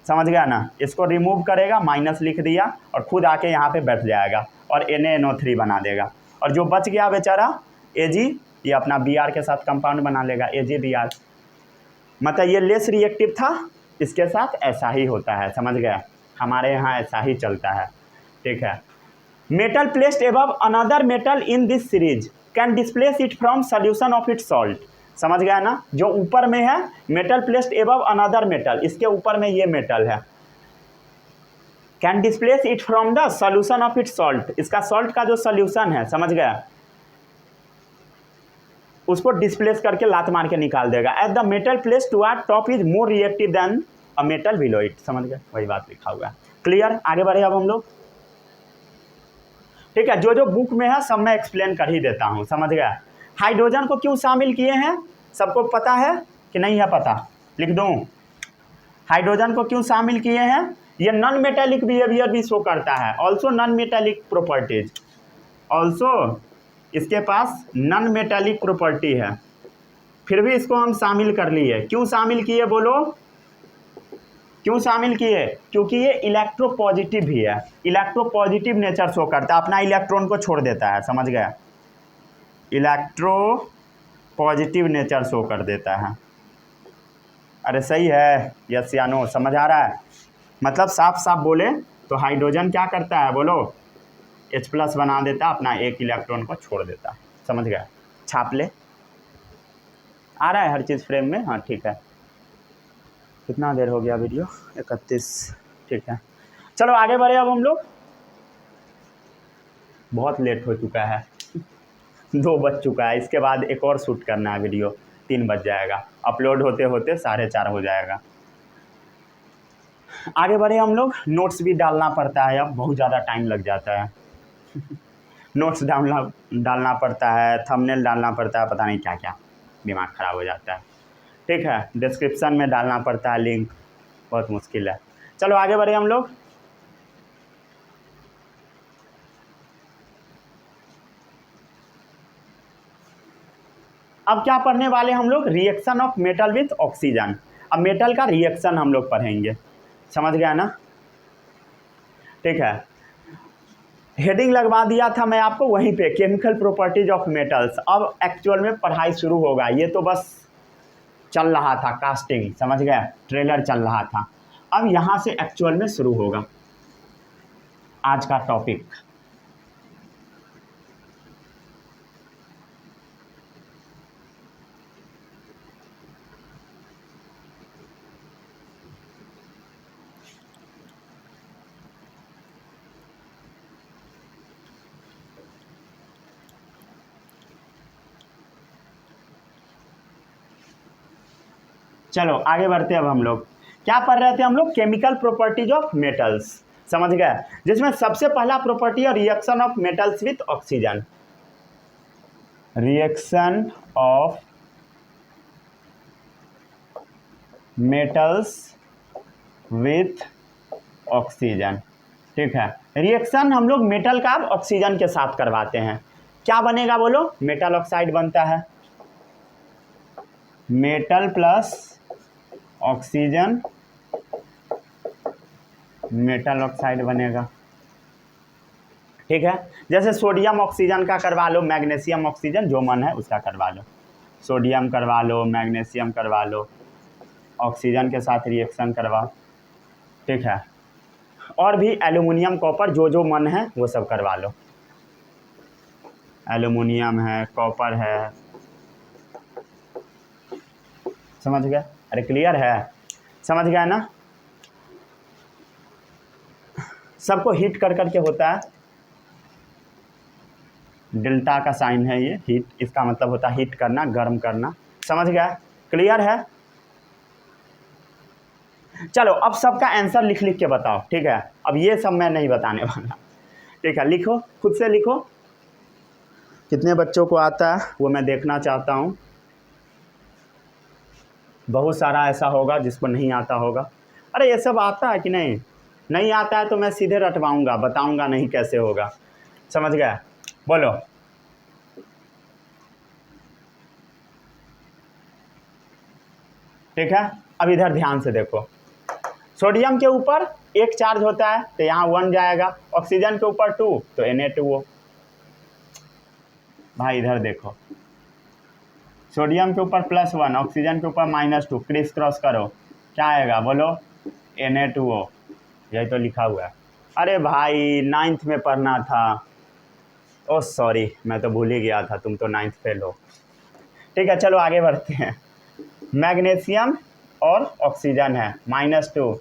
समझ गया ना? इसको रिमूव करेगा, माइनस लिख दिया और खुद आके यहाँ पे बैठ जाएगा और NaNO3 बना देगा। और जो बच गया बेचारा Ag, ये अपना Br के साथ कंपाउंड बना लेगा, AgBr। मतलब ये लेस रिएक्टिव था, इसके साथ ऐसा ही होता है, समझ गया? हमारे यहाँ ऐसा ही चलता है, ठीक है? Metal placed above another metal in this series, can displace it from solution of its salt. समझ गया ना, जो ऊपर में है metal placed above another metal, इसके ऊपर में ये मेटल है, can displace it from the solution of its salt, इसका सॉल्ट का जो सोल्यूशन है, समझ गया, उसको डिस्प्लेस करके लात मार के निकाल देगा। At the metal place toward top is more reactive than a metal below it. समझ गए, वही बात लिखा हुआ है। क्लियर, आगे बढ़े अब हम लोग। ठीक है, जो जो बुक में है सब मैं एक्सप्लेन कर ही देता हूँ। समझ गया। हाइड्रोजन को क्यों शामिल किए हैं, सबको पता है कि नहीं है पता, लिख दूँ। हाइड्रोजन को क्यों शामिल किए हैं, ये नॉन मेटेलिक बिहेवियर भी शो करता है, also non metallic properties, also इसके पास नॉन मेटेलिक प्रॉपर्टी है, फिर भी इसको हम शामिल कर लिए। क्यों शामिल किए बोलो, क्यों शामिल किए, क्योंकि ये इलेक्ट्रोपॉजिटिव भी है, इलेक्ट्रोपॉजिटिव नेचर शो करता है, अपना इलेक्ट्रॉन को छोड़ देता है। समझ गया, इलेक्ट्रोपॉजिटिव नेचर शो कर देता है। अरे सही है, यस या नो, समझ आ रहा है। मतलब साफ साफ बोले तो हाइड्रोजन क्या करता है बोलो, H+ बना देता, अपना एक इलेक्ट्रॉन को छोड़ देता। समझ गया, छाप ले, आ रहा है हर चीज़ फ्रेम में। हाँ ठीक है, कितना देर हो गया वीडियो, 31, ठीक है। चलो आगे बढ़े अब हम लोग, बहुत लेट हो चुका है, 2 बज चुका है, इसके बाद एक और शूट करना है वीडियो, 3 बज जाएगा, अपलोड होते होते 4:30 हो जाएगा। आगे बढ़े हम लोग, नोट्स भी डालना पड़ता है, अब बहुत ज़्यादा टाइम लग जाता है। नोट्स डालना पड़ता है, थंबनेल डालना पड़ता है, पता नहीं क्या क्या, दिमाग ख़राब हो जाता है। ठीक है, डिस्क्रिप्शन में डालना पड़ता है लिंक, बहुत मुश्किल है। चलो आगे बढ़े हम लोग। अब क्या पढ़ने वाले हम लोग, reaction of metal with oxygen. अब मेटल का रिएक्शन हम लोग पढ़ेंगे। समझ गया ना, ठीक है। हेडिंग लगवा दिया था मैं आपको वहीं पे, केमिकल प्रॉपर्टीज ऑफ मेटल्स। अब एक्चुअल में पढ़ाई शुरू होगा, ये तो बस चल रहा था कास्टिंग, समझ गए, ट्रेलर चल रहा था। अब यहाँ से एक्चुअल में शुरू होगा आज का टॉपिक। चलो आगे बढ़ते हैं। अब हम लोग क्या पढ़ रहे थे, हम लोग केमिकल प्रॉपर्टीज ऑफ मेटल्स। समझ गए, जिसमें सबसे पहला प्रॉपर्टी है reaction of metals with oxygen. Reaction of metals with oxygen. ठीक है, रिएक्शन हम लोग मेटल का ऑक्सीजन के साथ करवाते हैं। क्या बनेगा बोलो, मेटल ऑक्साइड बनता है, metal plus oxygen, metal oxide बनेगा। ठीक है, जैसे सोडियम ऑक्सीजन का करवा लो, मैग्नीशियम ऑक्सीजन, जो मन है उसका करवा लो, सोडियम करवा लो, मैग्नीशियम करवा लो, ऑक्सीजन के साथ रिएक्शन करवाओ। ठीक है, और भी एल्युमिनियम कॉपर, जो जो मन है वो सब करवा लो, एल्युमिनियम है, कॉपर है। समझ गए, अरे क्लियर है, समझ गया ना। सबको हीट कर करके होता है, डेल्टा का साइन है ये, हीट, इसका मतलब होता है हीट करना, गर्म करना। समझ गया, क्लियर है। चलो अब सबका आंसर लिख लिख के बताओ। ठीक है, अब ये सब मैं नहीं बताने वाला। ठीक है, लिखो, खुद से लिखो, कितने बच्चों को आता है वो मैं देखना चाहता हूँ। बहुत सारा ऐसा होगा जिसको नहीं आता होगा। अरे ये सब आता है कि नहीं, नहीं आता है तो मैं सीधे रटवाऊंगा, बताऊंगा नहीं कैसे होगा। समझ गया, बोलो। ठीक है, अब इधर ध्यान से देखो, सोडियम के ऊपर एक चार्ज होता है तो यहाँ 1 जाएगा, ऑक्सीजन के ऊपर 2 तो Na2O। भाई इधर देखो, सोडियम के ऊपर +1, ऑक्सीजन के ऊपर -2, क्रिस क्रॉस करो, क्या आएगा बोलो, Na2O। यही तो लिखा हुआ है। अरे भाई 9th में पढ़ना था, ओ सॉरी, मैं तो भूल ही गया था, तुम तो 9th फेल हो। ठीक है, चलो आगे बढ़ते हैं। मैग्नीशियम और ऑक्सीजन है, -2,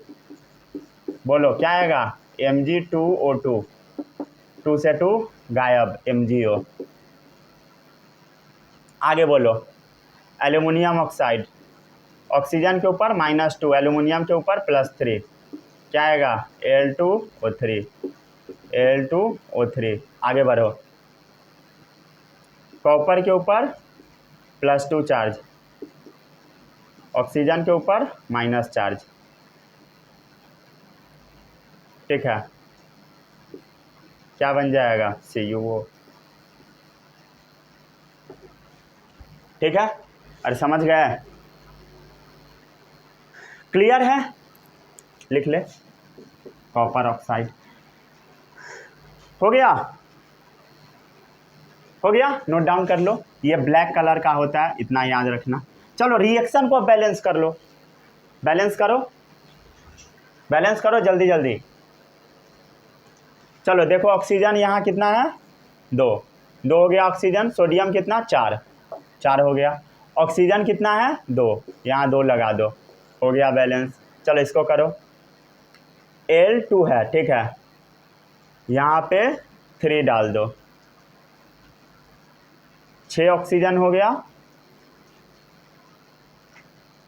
बोलो क्या आएगा? Mg2O2, 2 से 2 गायब, MgO। आगे बोलो, एल्यूमिनियम ऑक्साइड, ऑक्सीजन के ऊपर -2, एल्यूमिनियम के ऊपर +3, क्या आएगा? Al2O3, Al2O3। आगे बढ़ो, कॉपर के ऊपर +2 चार्ज, ऑक्सीजन के ऊपर माइनस चार्ज। ठीक है, क्या बन जाएगा? CuO। ठीक है, अरे समझ गए? क्लियर है? लिख ले, कॉपर ऑक्साइड। हो गया? हो गया, नोट डाउन कर लो। ये ब्लैक कलर का होता है, इतना याद रखना। चलो रिएक्शन को बैलेंस कर लो, बैलेंस करो, बैलेंस करो जल्दी जल्दी। चलो देखो, ऑक्सीजन यहाँ कितना है? 2, 2 हो गया ऑक्सीजन। सोडियम कितना? 4, 4 हो गया। ऑक्सीजन कितना है? 2, यहाँ 2 लगा दो, हो गया बैलेंस। चलो इसको करो, Al2 है, ठीक है, यहाँ पे 3 डाल दो, 6 ऑक्सीजन हो गया।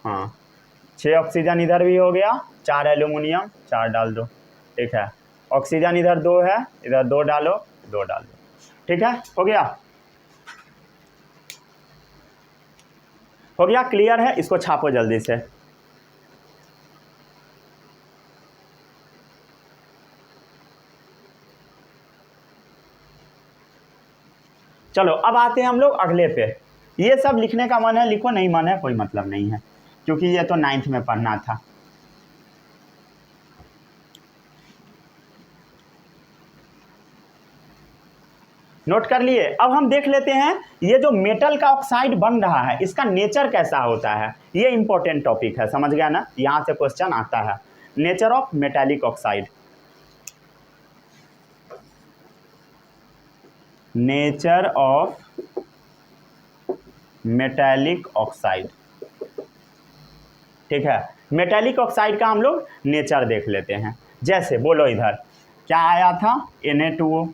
हाँ, 6 ऑक्सीजन इधर भी हो गया, 4 एल्यूमिनियम, 4 डाल दो। ठीक है, ऑक्सीजन इधर 2 है, इधर 2 डालो, 2 डाल दो। ठीक है, हो गया? हो गया, क्लियर है? इसको छापो जल्दी से। चलो अब आते हैं हम लोग अगले पे। ये सब लिखने का मन है लिखो, नहीं मन है कोई मतलब नहीं है, क्योंकि ये तो 9th में पढ़ना था। नोट कर लिए? अब हम देख लेते हैं ये जो मेटल का ऑक्साइड बन रहा है, इसका नेचर कैसा होता है। ये इंपॉर्टेंट टॉपिक है, समझ गया ना? यहाँ से क्वेश्चन आता है, nature of metallic oxide. Nature of metallic oxide. ठीक है, मेटालिक ऑक्साइड का हम लोग नेचर देख लेते हैं। जैसे बोलो इधर क्या आया था? Na2O।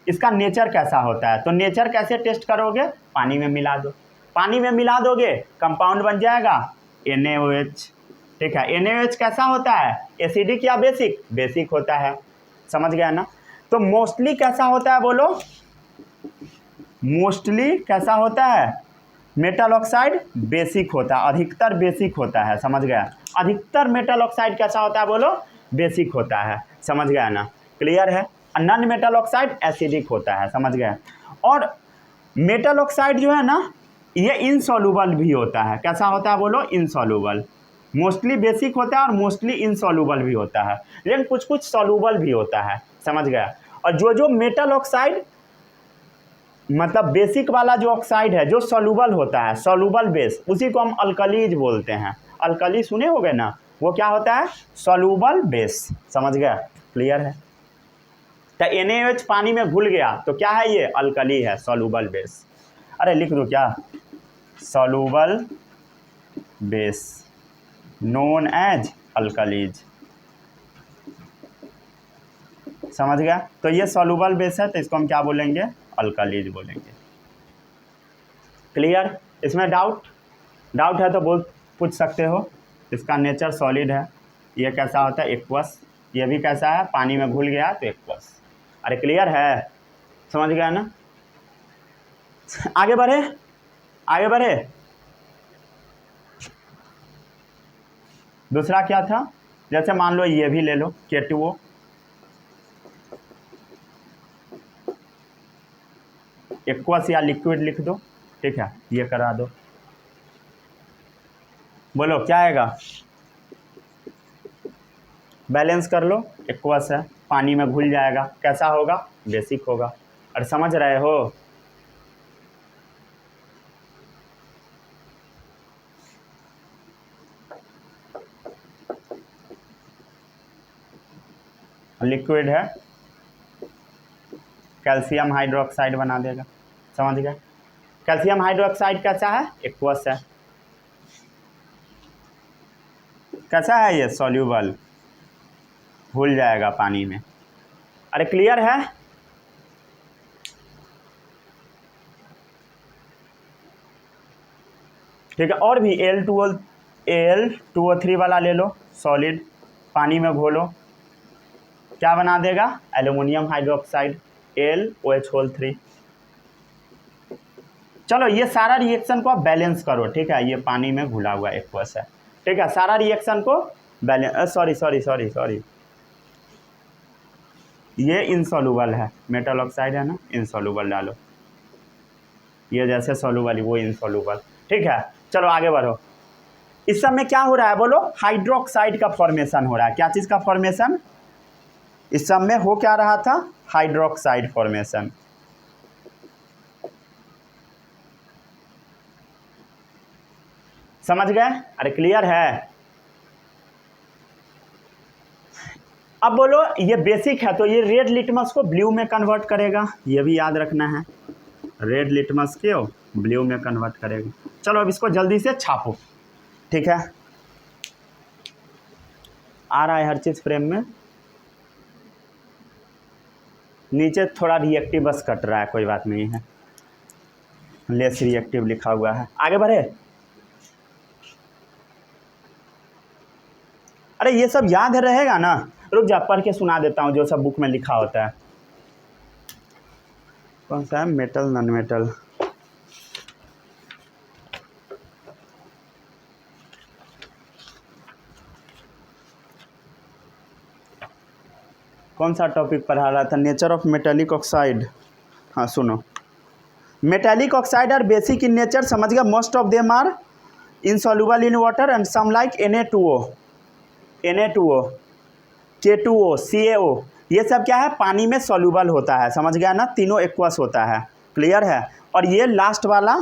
इसका नेचर कैसा होता है? तो नेचर कैसे टेस्ट करोगे? पानी में मिला दो, पानी में मिला दोगे कंपाउंड बन जाएगा NaOH। ठीक है, NaOH कैसा होता है? एसिडिक या बेसिक? बेसिक होता है, समझ गया ना? तो मोस्टली कैसा होता है बोलो? मोस्टली कैसा होता है? मेटल ऑक्साइड बेसिक होता है, अधिकतर बेसिक होता है, समझ गया? अधिकतर मेटल ऑक्साइड कैसा होता है बोलो? बेसिक होता है, समझ गया ना? क्लियर है? नॉन मेटल ऑक्साइड एसिडिक होता है, समझ गए? और मेटल ऑक्साइड जो है ना, ये इनसॉल्युबल भी होता है। कैसा होता है बोलो? इनसॉल्युबल। मोस्टली बेसिक होता है और मोस्टली इनसॉल्युबल भी होता है, लेकिन कुछ कुछ सॉल्युबल भी होता है, समझ गया? और जो जो मेटल ऑक्साइड मतलब बेसिक वाला जो ऑक्साइड है जो सॉल्युबल होता है, सॉल्युबल बेस, उसी को हम अल्कलीज बोलते हैं। अल्कली सुने होगे ना, वो क्या होता है? सॉल्युबल बेस, समझ गया? क्लियर है? तो NaOH पानी में घुल गया तो क्या है? ये अल्कली है, सॉल्युबल बेस। अरे लिख दो क्या? Soluble base known as alkalis, समझ गया? तो ये सॉल्युबल बेस है, तो इसको हम क्या बोलेंगे? अल्कलीज बोलेंगे। क्लियर? इसमें डाउट है तो पूछ सकते हो। इसका नेचर सॉलिड है। ये कैसा होता है? एक्वस। ये भी कैसा है? पानी में घुल गया तो एक्वस। अरे क्लियर है? समझ गया ना? आगे बढ़े, आगे बढ़े। दूसरा क्या था? जैसे मान लो ये भी ले लो, K2O। एक्वस या लिक्विड लिख दो, ठीक है, ये करा दो। बोलो क्या आएगा? बैलेंस कर लो, एक्वस है, पानी में घुल जाएगा, कैसा होगा? बेसिक होगा। और समझ रहे हो? लिक्विड है, कैल्शियम हाइड्रोक्साइड बना देगा। समझ गए? कैल्शियम हाइड्रोक्साइड कैसा है? एक्वस है। कैसा है ये? सॉल्यूबल, घुल जाएगा पानी में। अरे क्लियर है? ठीक है, और भी Al2O3 वाला ले लो, सॉलिड, पानी में घोलो, क्या बना देगा? Aluminium hydroxide, AlOH3। चलो ये सारा रिएक्शन को आप बैलेंस करो। ठीक है, ये पानी में घुला हुआ एक्वस है। ठीक है, सारा रिएक्शन को बैलेंस, सॉरी, ये इनसॉल्युबल है, मेटल ऑक्साइड है ना, इनसॉल्युबल डालो। ये जैसे सॉल्युबल वो इनसॉल्युबल। ठीक है, चलो आगे बढ़ो। इस सब में क्या हो रहा है बोलो? हाइड्रोक्साइड का फॉर्मेशन हो रहा है। क्या चीज़ का फॉर्मेशन? इस सब में हो क्या रहा था? Hydroxide formation. समझ गए? अरे क्लियर है? अब बोलो ये बेसिक है तो ये रेड लिटमस को ब्लू में कन्वर्ट करेगा, ये भी याद रखना है। रेड लिटमस को ब्लू में कन्वर्ट करेगा। चलो अब इसको जल्दी से छापो। ठीक है, आ रहा है हर चीज़ फ्रेम में। नीचे थोड़ा रिएक्टिव बस कट रहा है, कोई बात नहीं है, लेस रिएक्टिव लिखा हुआ है। आगे बढ़े? अरे ये सब याद रहेगा ना? रुक जा, पढ़ के सुना देता हूँ जो सब बुक में लिखा होता है। कौन सा है? Metal, non metal. कौन सा टॉपिक पढ़ा रहा था? Nature of metallic oxide. हाँ सुनो, metallic oxide are basic in nature. समझ गया? Most of them are insoluble in water and some like Na2O, K2O, CaO, ये सब क्या है? पानी में सॉल्युबल होता है। समझ गया ना? तीनों एक्वस होता है। क्लियर है? और ये लास्ट वाला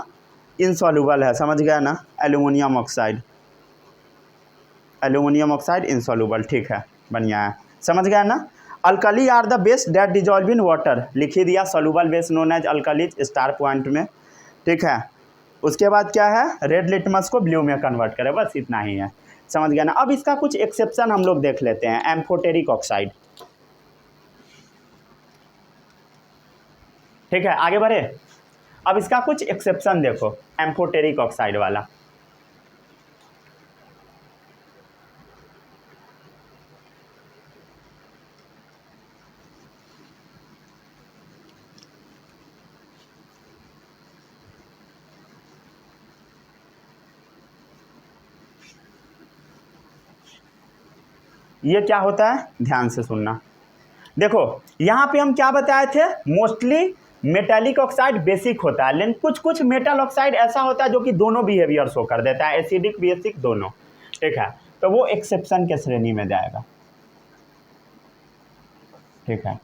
इनसॉल्युबल है। समझ गया ना? Aluminium oxide insoluble. ठीक है, बढ़िया है। समझ गया ना? Alkali are the base that dissolve in water, लिख ही दिया। Soluble base known as alkalis, star point में। ठीक है, उसके बाद क्या है? रेड लिटमस को ब्लू में कन्वर्ट करे, बस इतना ही है। समझ गया ना? अब इसका कुछ एक्सेप्शन हम लोग देख लेते हैं। Amphoteric oxide. ठीक है, आगे बढ़े। अब इसका कुछ एक्सेप्शन देखो, एम्फोटेरिक ऑक्साइड वाला। ये क्या होता है? ध्यान से सुनना। देखो यहाँ पे हम क्या बताए थे? मोस्टली मेटालिक ऑक्साइड बेसिक होता है, लेकिन कुछ कुछ मेटल ऑक्साइड ऐसा होता है जो कि दोनों बिहेवियर शो कर देता है, एसिडिक बेसिक दोनों। ठीक है, तो वो एक्सेप्शन के श्रेणी में जाएगा। ठीक है,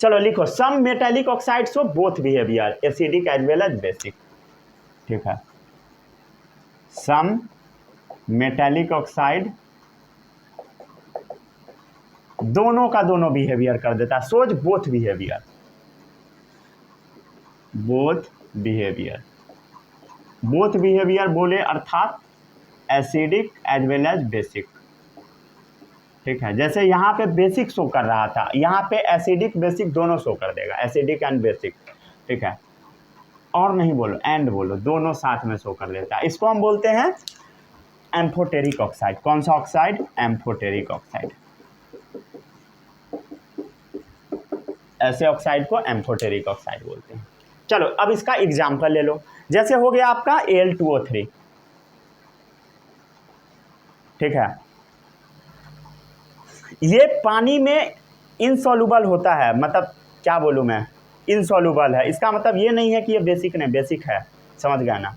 चलो लिखो, some metallic oxide show both behaviour, acidic as well as basic. ठीक है, सम मेटालिक ऑक्साइड दोनों का दोनों बिहेवियर कर देता है, सोच बोथ बिहेवियर बोले अर्थात acidic as well as basic. ठीक है, जैसे यहाँ पे बेसिक शो कर रहा था, यहाँ पे एसिडिक बेसिक दोनों शो कर देगा, एसिडिक एंड बेसिक। ठीक है, और नहीं बोलो, एंड बोलो, दोनों साथ में शो कर लेता है। इसको हम बोलते हैं एम्फोटेरिक ऑक्साइड। कौन सा ऑक्साइड? Amphoteric oxide. ऐसे ऑक्साइड को एम्फोटेरिक ऑक्साइड बोलते हैं। चलो अब इसका एग्जाम्पल ले लो। जैसे हो गया आपका Al2O3। ठीक है, ये पानी में इनसॉल्युबल होता है, मतलब क्या बोलूं मैं, इनसॉल्युबल है। इसका मतलब ये नहीं है कि ये बेसिक नहीं, बेसिक है। समझ गया ना?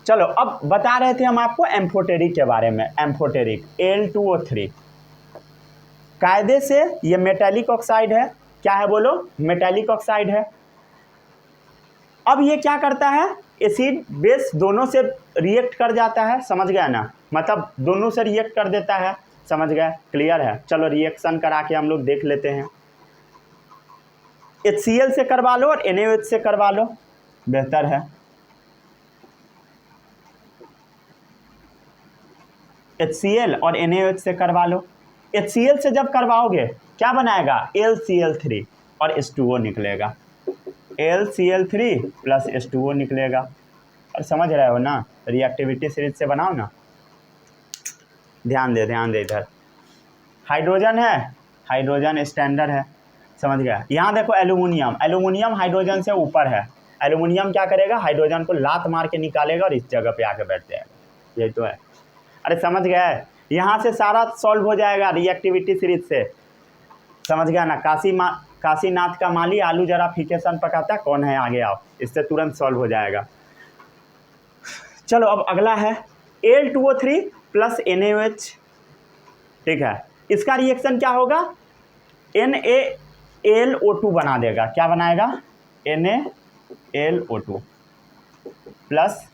चलो अब बता रहे थे हम आपको एम्फोटेरिक के बारे में। एम्फोटेरिक Al2O3 कायदे से ये मेटालिक ऑक्साइड है। क्या है बोलो? मेटालिक ऑक्साइड है। अब ये क्या करता है? एसिड बेस दोनों से रिएक्ट कर जाता है, समझ गया ना, मतलब दोनों से रिएक्ट कर देता है, समझ गए, क्लियर है। चलो रिएक्शन करा के हम लोग देख लेते हैं। HCl से करवा लो और NaOH से करवा लो, बेहतर है। HCl और NaOH से करवा लो। HCl से जब करवाओगे क्या बनाएगा, LCl3 और H2O निकलेगा, LCl3 प्लस H2O निकलेगा। और समझ रहे हो ना, रिएक्टिविटी सीरीज से बनाओ ना, ध्यान दे इधर। हाइड्रोजन है, हाइड्रोजन स्टैंडर्ड है, समझ गया। यहाँ देखो एल्यूमिनियम, एल्यूमिनियम हाइड्रोजन से ऊपर है। एल्यूमिनियम क्या करेगा, हाइड्रोजन को लात मार के निकालेगा और इस जगह पे आके बैठ जाएगा, यही तो है। अरे समझ गए, यहाँ से सारा सॉल्व हो जाएगा रिएक्टिविटी सीरीज से, समझ गया ना। काशीनाथ का माली आलू जरा फीकेशन पकाता है, कौन है, आगे आओ, इससे तुरंत सॉल्व हो जाएगा। चलो अब अगला है Al2O3 प्लस NaOH, ठीक है। इसका रिएक्शन क्या होगा, NaLO2 बना देगा, क्या बनाएगा, NaLO2 प्लस,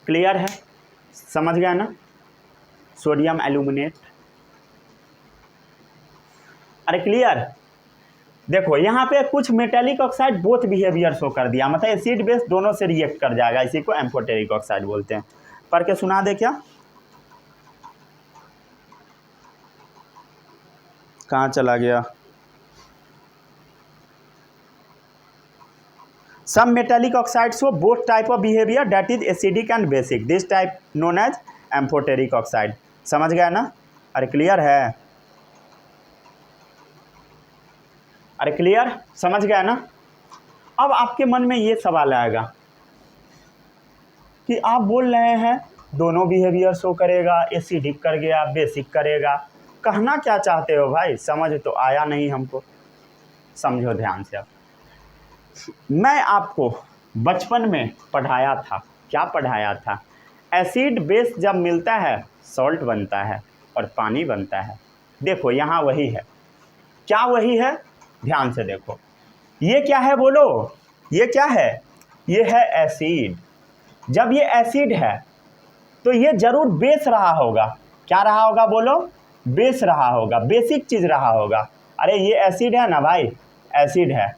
क्लियर है, समझ गया ना, सोडियम एल्यूमिनेट। अरे क्लियर, देखो यहाँ पे कुछ metallic oxide both behaviour show कर दिया, मतलब एसिड बेस दोनों से रिएक्ट कर जाएगा, इसी को एम्फोटेरिक ऑक्साइड बोलते हैं। पढ़ के सुना दे क्या, कहाँ चला गया। Some metallic oxides show both type of behavior, that is acidic and basic. This type known as amphoteric oxide. समझ गया ना, अरे क्लियर है, अरे क्लियर, समझ गया ना। अब आपके मन में ये सवाल आएगा कि आप बोल रहे हैं दोनों बिहेवियर शो करेगा, एसिडिक कर गया, बेसिक करेगा, कहना क्या चाहते हो भाई, समझ तो आया नहीं हमको। समझो ध्यान से, अब मैं आपको बचपन में पढ़ाया था, क्या पढ़ाया था, एसिड बेस जब मिलता है सॉल्ट बनता है और पानी बनता है। देखो यहाँ वही है, क्या वही है, ध्यान से देखो, ये क्या है बोलो, ये क्या है, ये है एसिड। जब ये एसिड है तो ये जरूर बेस रहा होगा, क्या रहा होगा बोलो, बेस रहा होगा, बेसिक चीज़ रहा होगा। अरे ये एसिड है ना भाई, एसिड है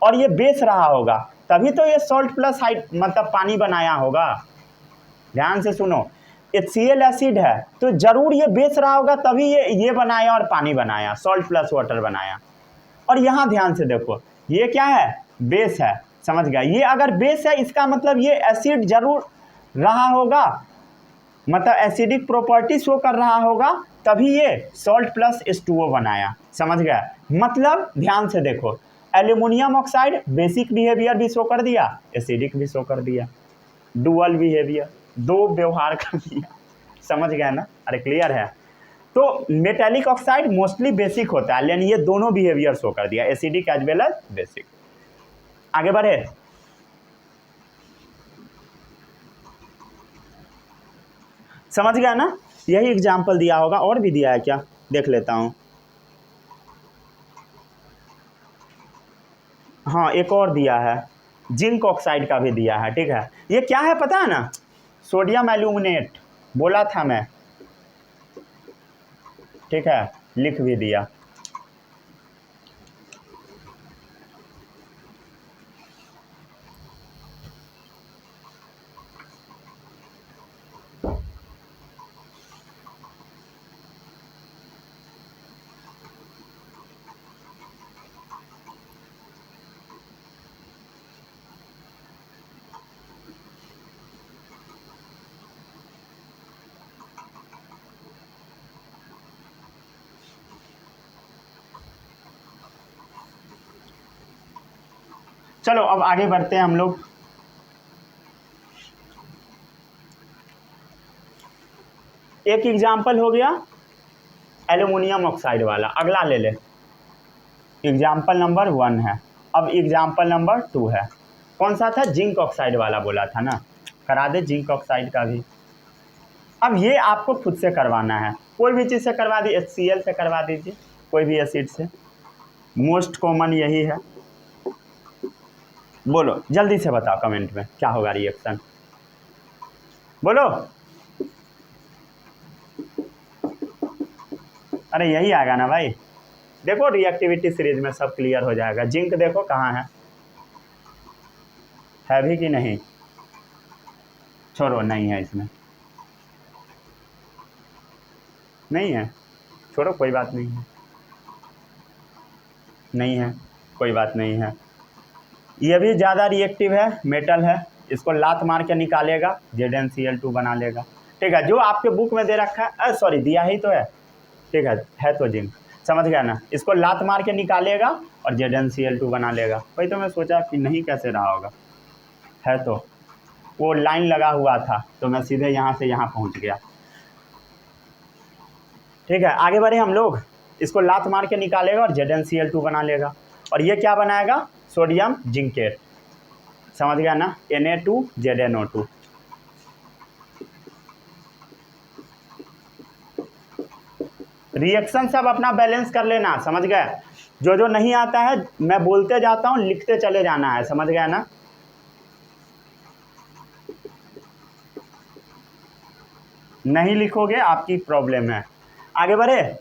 और ये बेस रहा होगा, तभी तो ये सॉल्ट प्लस मतलब पानी बनाया होगा। ध्यान से सुनो, HCl एसिड है तो जरूर ये बेस रहा होगा, तभी ये बनाया और पानी बनाया, सॉल्ट प्लस वाटर बनाया। और यहाँ ध्यान से देखो, ये क्या है, बेस है, समझ गया। ये अगर बेस है इसका मतलब ये एसिड जरूर रहा होगा, मतलब एसिडिक प्रॉपर्टी शो कर रहा होगा, तभी ये सॉल्ट प्लस H2O बनाया, समझ गया। मतलब ध्यान से देखो, एल्यूमिनियम ऑक्साइड बेसिक बिहेवियर भी शो कर दिया, एसिडिक भी शो कर दिया, डुअल बिहेवियर, दो व्यवहार कर दिया, समझ गया ना। अरे क्लियर है, तो मेटेलिक ऑक्साइड मोस्टली बेसिक होता है, यानी ये दोनों बिहेवियर शो कर दिया, acidic as well as basic. आगे बढ़े, समझ गया ना, यही एग्जाम्पल दिया होगा, और भी दिया है क्या, देख लेता हूँ। हाँ एक और दिया है, जिंक ऑक्साइड का भी दिया है, ठीक है। ये क्या है पता है ना, सोडियम एल्यूमिनेट बोला था मैं, ठीक है, लिख भी दिया। चलो अब आगे बढ़ते हैं हम लोग। एक एग्जाम्पल हो गया एल्यूमिनियम ऑक्साइड वाला, अगला ले ले, एग्जाम्पल नंबर 1 है। अब एग्जाम्पल नंबर 2 है, कौन सा था, जिंक ऑक्साइड वाला बोला था ना, करा दे जिंक ऑक्साइड का भी। अब ये आपको खुद से करवाना है, कोई भी चीज़ से करवा दी, HCl से करवा दीजिए, कोई भी एसिड से, मोस्ट कॉमन यही है। बोलो जल्दी से बताओ कमेंट में क्या होगा रिएक्शन, बोलो। अरे यही आएगा ना भाई, देखो रिएक्टिविटी सीरीज में सब क्लियर हो जाएगा। जिंक देखो कहाँ है भी कि नहीं, छोड़ो नहीं है इसमें, नहीं है, छोड़ो कोई बात नहीं है, नहीं है कोई बात नहीं है। ये भी ज़्यादा रिएक्टिव है, मेटल है, इसको लात मार के निकालेगा ZnCl2 बना लेगा। ठीक है, जो आपके बुक में दे रखा है, सॉरी दिया ही तो है, ठीक है तो जिंक, समझ गया ना। इसको लात मार के निकालेगा और ZnCl2 बना लेगा। वही तो मैं सोचा कि नहीं कैसे रहा होगा, है तो वो लाइन लगा हुआ था तो मैं सीधे यहाँ से यहाँ पहुँच गया। ठीक है, आगे बढ़े हम लोग। इसको लात मार के निकालेगा और ZnCl2 बना लेगा, और ये क्या बनाएगा, सोडियम जिंकेट, समझ गया ना, Na2ZnO2। रिएक्शन सब अपना बैलेंस कर लेना, समझ गए। जो जो नहीं आता है मैं बोलते जाता हूँ, लिखते चले जाना है, समझ गया ना। नहीं लिखोगे आपकी प्रॉब्लम है। आगे बढ़े,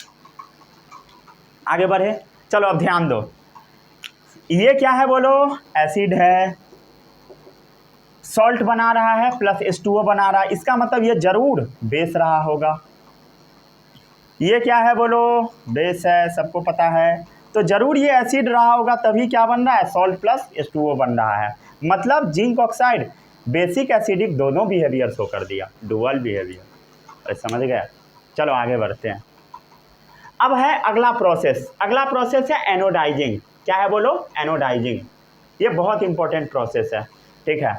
आगे बढ़े, चलो अब ध्यान दो। ये क्या है बोलो, एसिड है, सॉल्ट बना रहा है प्लस H2O बना रहा है, इसका मतलब ये जरूर बेस रहा होगा। ये क्या है बोलो, बेस है, सबको पता है, तो जरूर ये एसिड रहा होगा, तभी क्या बन रहा है, सॉल्ट प्लस H2O बन रहा है। मतलब जिंक ऑक्साइड बेसिक एसिडिक दोनों बिहेवियर शो कर दिया, डुअल बिहेवियर, समझ गए। चलो आगे बढ़ते हैं। अब है अगला प्रोसेस, अगला प्रोसेस है एनोडाइजिंग। क्या है बोलो, एनोडाइजिंग। ये बहुत इंपॉर्टेंट प्रोसेस है, ठीक है।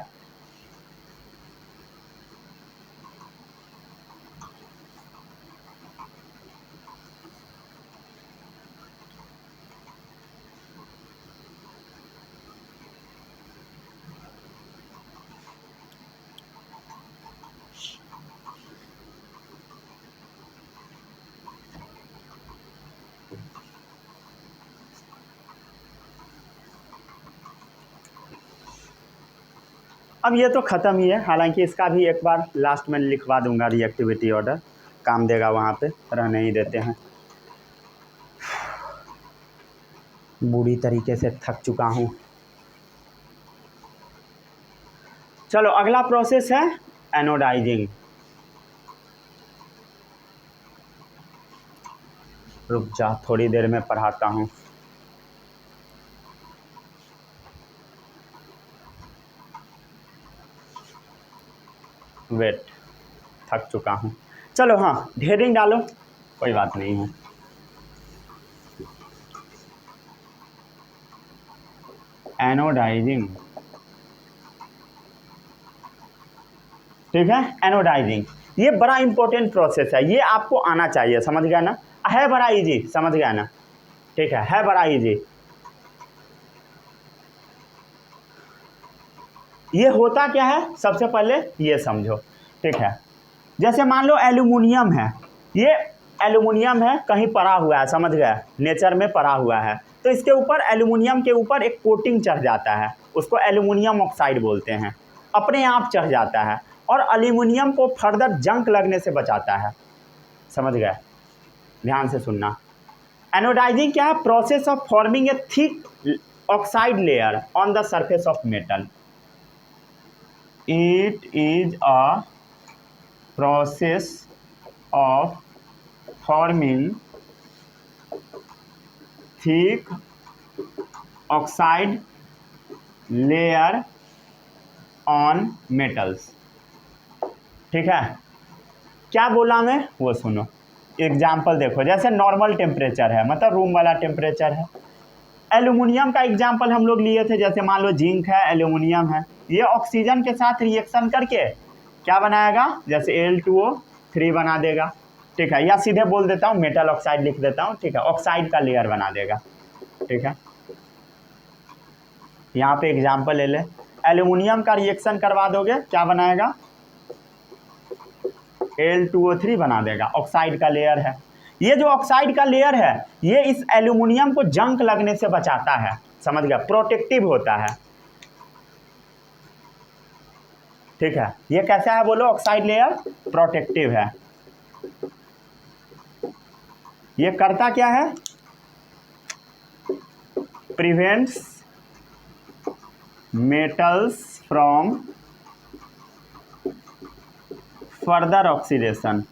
अब ये तो ख़त्म ही है, हालांकि इसका भी एक बार लास्ट में लिखवा दूंगा रिएक्टिविटी ऑर्डर, काम देगा, वहाँ पे रहने ही देते हैं। बुरी तरीके से थक चुका हूँ। चलो अगला प्रोसेस है एनोडाइजिंग। रुक जा, थोड़ी देर में पढ़ाता हूँ। वेट, थक चुका हूँ। चलो हाँ, हेडिंग डालो, कोई बात नहीं है। एनोडाइजिंग, ठीक है, एनोडाइजिंग ये बड़ा इंपॉर्टेंट प्रोसेस है, ये आपको आना चाहिए, समझ गया ना। है बड़ा इजी, समझ गया ना, ठीक है बड़ा इजी। ये होता क्या है, सबसे पहले ये समझो, ठीक है। जैसे मान लो एल्यूमिनियम है, ये एल्यूमिनियम है, कहीं पड़ा हुआ है, समझ गया, नेचर में पड़ा हुआ है, तो इसके ऊपर एल्यूमिनियम के ऊपर एक कोटिंग चढ़ जाता है, उसको एल्यूमिनियम ऑक्साइड बोलते हैं, अपने आप चढ़ जाता है और एल्यूमिनियम को फर्दर जंक लगने से बचाता है, समझ गए। ध्यान से सुनना। एनोडाइजिंग क्या है, process of forming a thick oxide layer on the surface of metal. It is a process of forming thick oxide layer on metals, ठीक है। क्या बोला मैं वो सुनो, एग्जाम्पल देखो। जैसे नॉर्मल टेम्परेचर है, मतलब रूम वाला टेम्परेचर है। एल्यूमिनियम का एग्जाम्पल हम लोग लिए थे, जैसे मान लो जिंक है, एल्यूमिनियम है, ये ऑक्सीजन के साथ रिएक्शन करके क्या बनाएगा, जैसे Al2O3 बना देगा, ठीक है, या सीधे बोल देता हूँ मेटल ऑक्साइड लिख देता हूँ, ठीक है, ऑक्साइड का लेयर बना देगा, ठीक है। यहाँ पे एग्जाम्पल ले ले, एल्यूमिनियम का रिएक्शन करवा दोगे, क्या बनाएगा, Al2O3 बना देगा, ऑक्साइड का लेयर है। ये जो ऑक्साइड का लेयर है, ये इस एल्यूमिनियम को जंक लगने से बचाता है, समझ गया, प्रोटेक्टिव होता है। ठीक है, ये कैसा है बोलो? ऑक्साइड लेयर प्रोटेक्टिव है। ये करता क्या है? Prevents metals from further oxidation,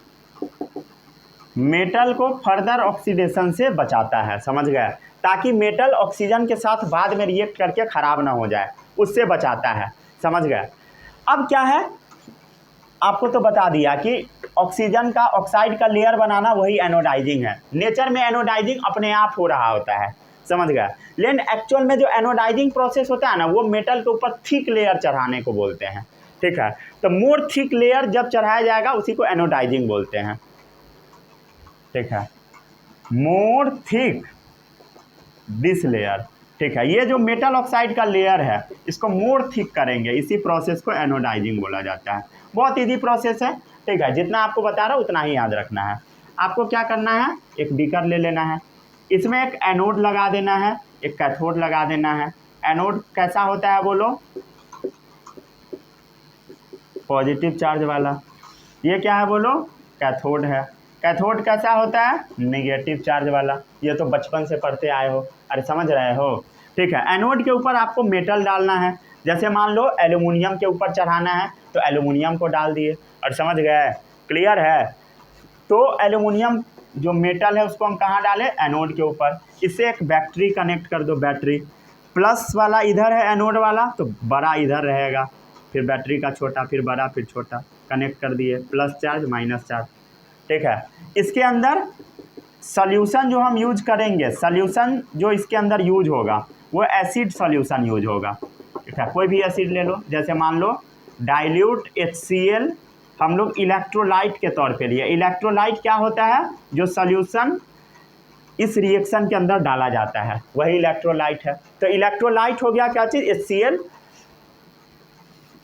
metal को फर्दर ऑक्सीडेशन से बचाता है, समझ गए? ताकि मेटल ऑक्सीजन के साथ बाद में रिएक्ट करके ख़राब ना हो जाए, उससे बचाता है, समझ गए? अब क्या है, आपको तो बता दिया कि ऑक्सीजन का ऑक्साइड का लेयर बनाना वही एनोडाइजिंग है। नेचर में एनोडाइजिंग अपने आप हो रहा होता है, समझ गए? लेकिन एक्चुअल में जो एनोडाइजिंग प्रोसेस होता है ना, वो मेटल के ऊपर थिक लेयर चढ़ाने को बोलते हैं, ठीक है? तो मोर थिक लेयर जब चढ़ाया जाएगा उसी को एनोडाइजिंग बोलते हैं, ठीक है? मोर थिक दिस लेयर, ठीक है? ये जो मेटल ऑक्साइड का लेयर है इसको मोर थिक करेंगे, इसी प्रोसेस को एनोडाइजिंग बोला जाता है। बहुत इजी प्रोसेस है, ठीक है? जितना आपको बता रहा हूँ उतना ही याद रखना है। आपको क्या करना है, एक बीकर ले लेना है, इसमें एक एनोड लगा देना है, एक कैथोड लगा देना है। एनोड कैसा होता है बोलो? पॉजिटिव चार्ज वाला। ये क्या है बोलो? कैथोड है। कैथोड कैसा होता है? नेगेटिव चार्ज वाला। ये तो बचपन से पढ़ते आए हो, अरे समझ रहे हो, ठीक है? एनोड के ऊपर आपको मेटल डालना है, जैसे मान लो एल्यूमिनियम के ऊपर चढ़ाना है तो एल्यूमिनियम को डाल दिए, और समझ गए? क्लियर है? तो एल्यूमिनियम जो मेटल है उसको हम कहाँ डालें? एनोड के ऊपर। इससे एक बैटरी कनेक्ट कर दो, बैटरी प्लस वाला इधर है एनोड वाला, तो बड़ा इधर रहेगा, फिर बैटरी का छोटा, फिर बड़ा, फिर छोटा, कनेक्ट कर दिए, प्लस चार्ज माइनस चार्ज, ठीक है? इसके अंदर सॉल्यूशन जो हम यूज करेंगे, सॉल्यूशन जो इसके अंदर यूज होगा वो एसिड सॉल्यूशन यूज होगा, ठीक है? कोई भी एसिड ले लो, जैसे मान लो डाइल्यूट HCl हम लोग इलेक्ट्रोलाइट के तौर पे लिए। इलेक्ट्रोलाइट क्या होता है? जो सॉल्यूशन इस रिएक्शन के अंदर डाला जाता है वही इलेक्ट्रोलाइट है। तो इलेक्ट्रोलाइट हो गया क्या चीज़? HCl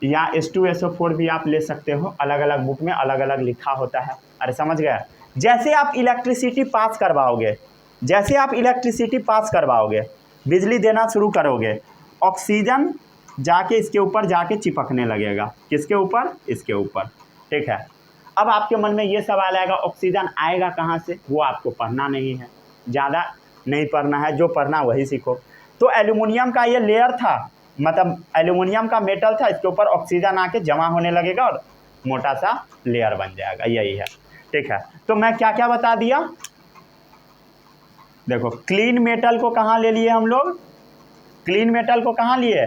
या H2SO4 भी आप ले सकते हो, अलग अलग बुक में अलग अलग लिखा होता है, अरे समझ गए? जैसे आप इलेक्ट्रिसिटी पास करवाओगे, जैसे आप इलेक्ट्रिसिटी पास करवाओगे, बिजली देना शुरू करोगे, ऑक्सीजन जाके इसके ऊपर जाके चिपकने लगेगा, किसके ऊपर? इसके ऊपर, ठीक है? अब आपके मन में ये सवाल आएगा ऑक्सीजन आएगा कहाँ से? वो आपको पढ़ना नहीं है, ज़्यादा नहीं पढ़ना है, जो पढ़ना वही सीखो। तो एल्यूमिनियम का ये लेयर था, मतलब एल्यूमिनियम का मेटल था, इसके ऊपर ऑक्सीजन आके जमा होने लगेगा और मोटा सा लेयर बन जाएगा, यही है, ठीक है? तो मैं क्या क्या बता दिया, देखो क्लीन मेटल को कहाँ ले लिए हम लोग? क्लीन मेटल को कहाँ लिए?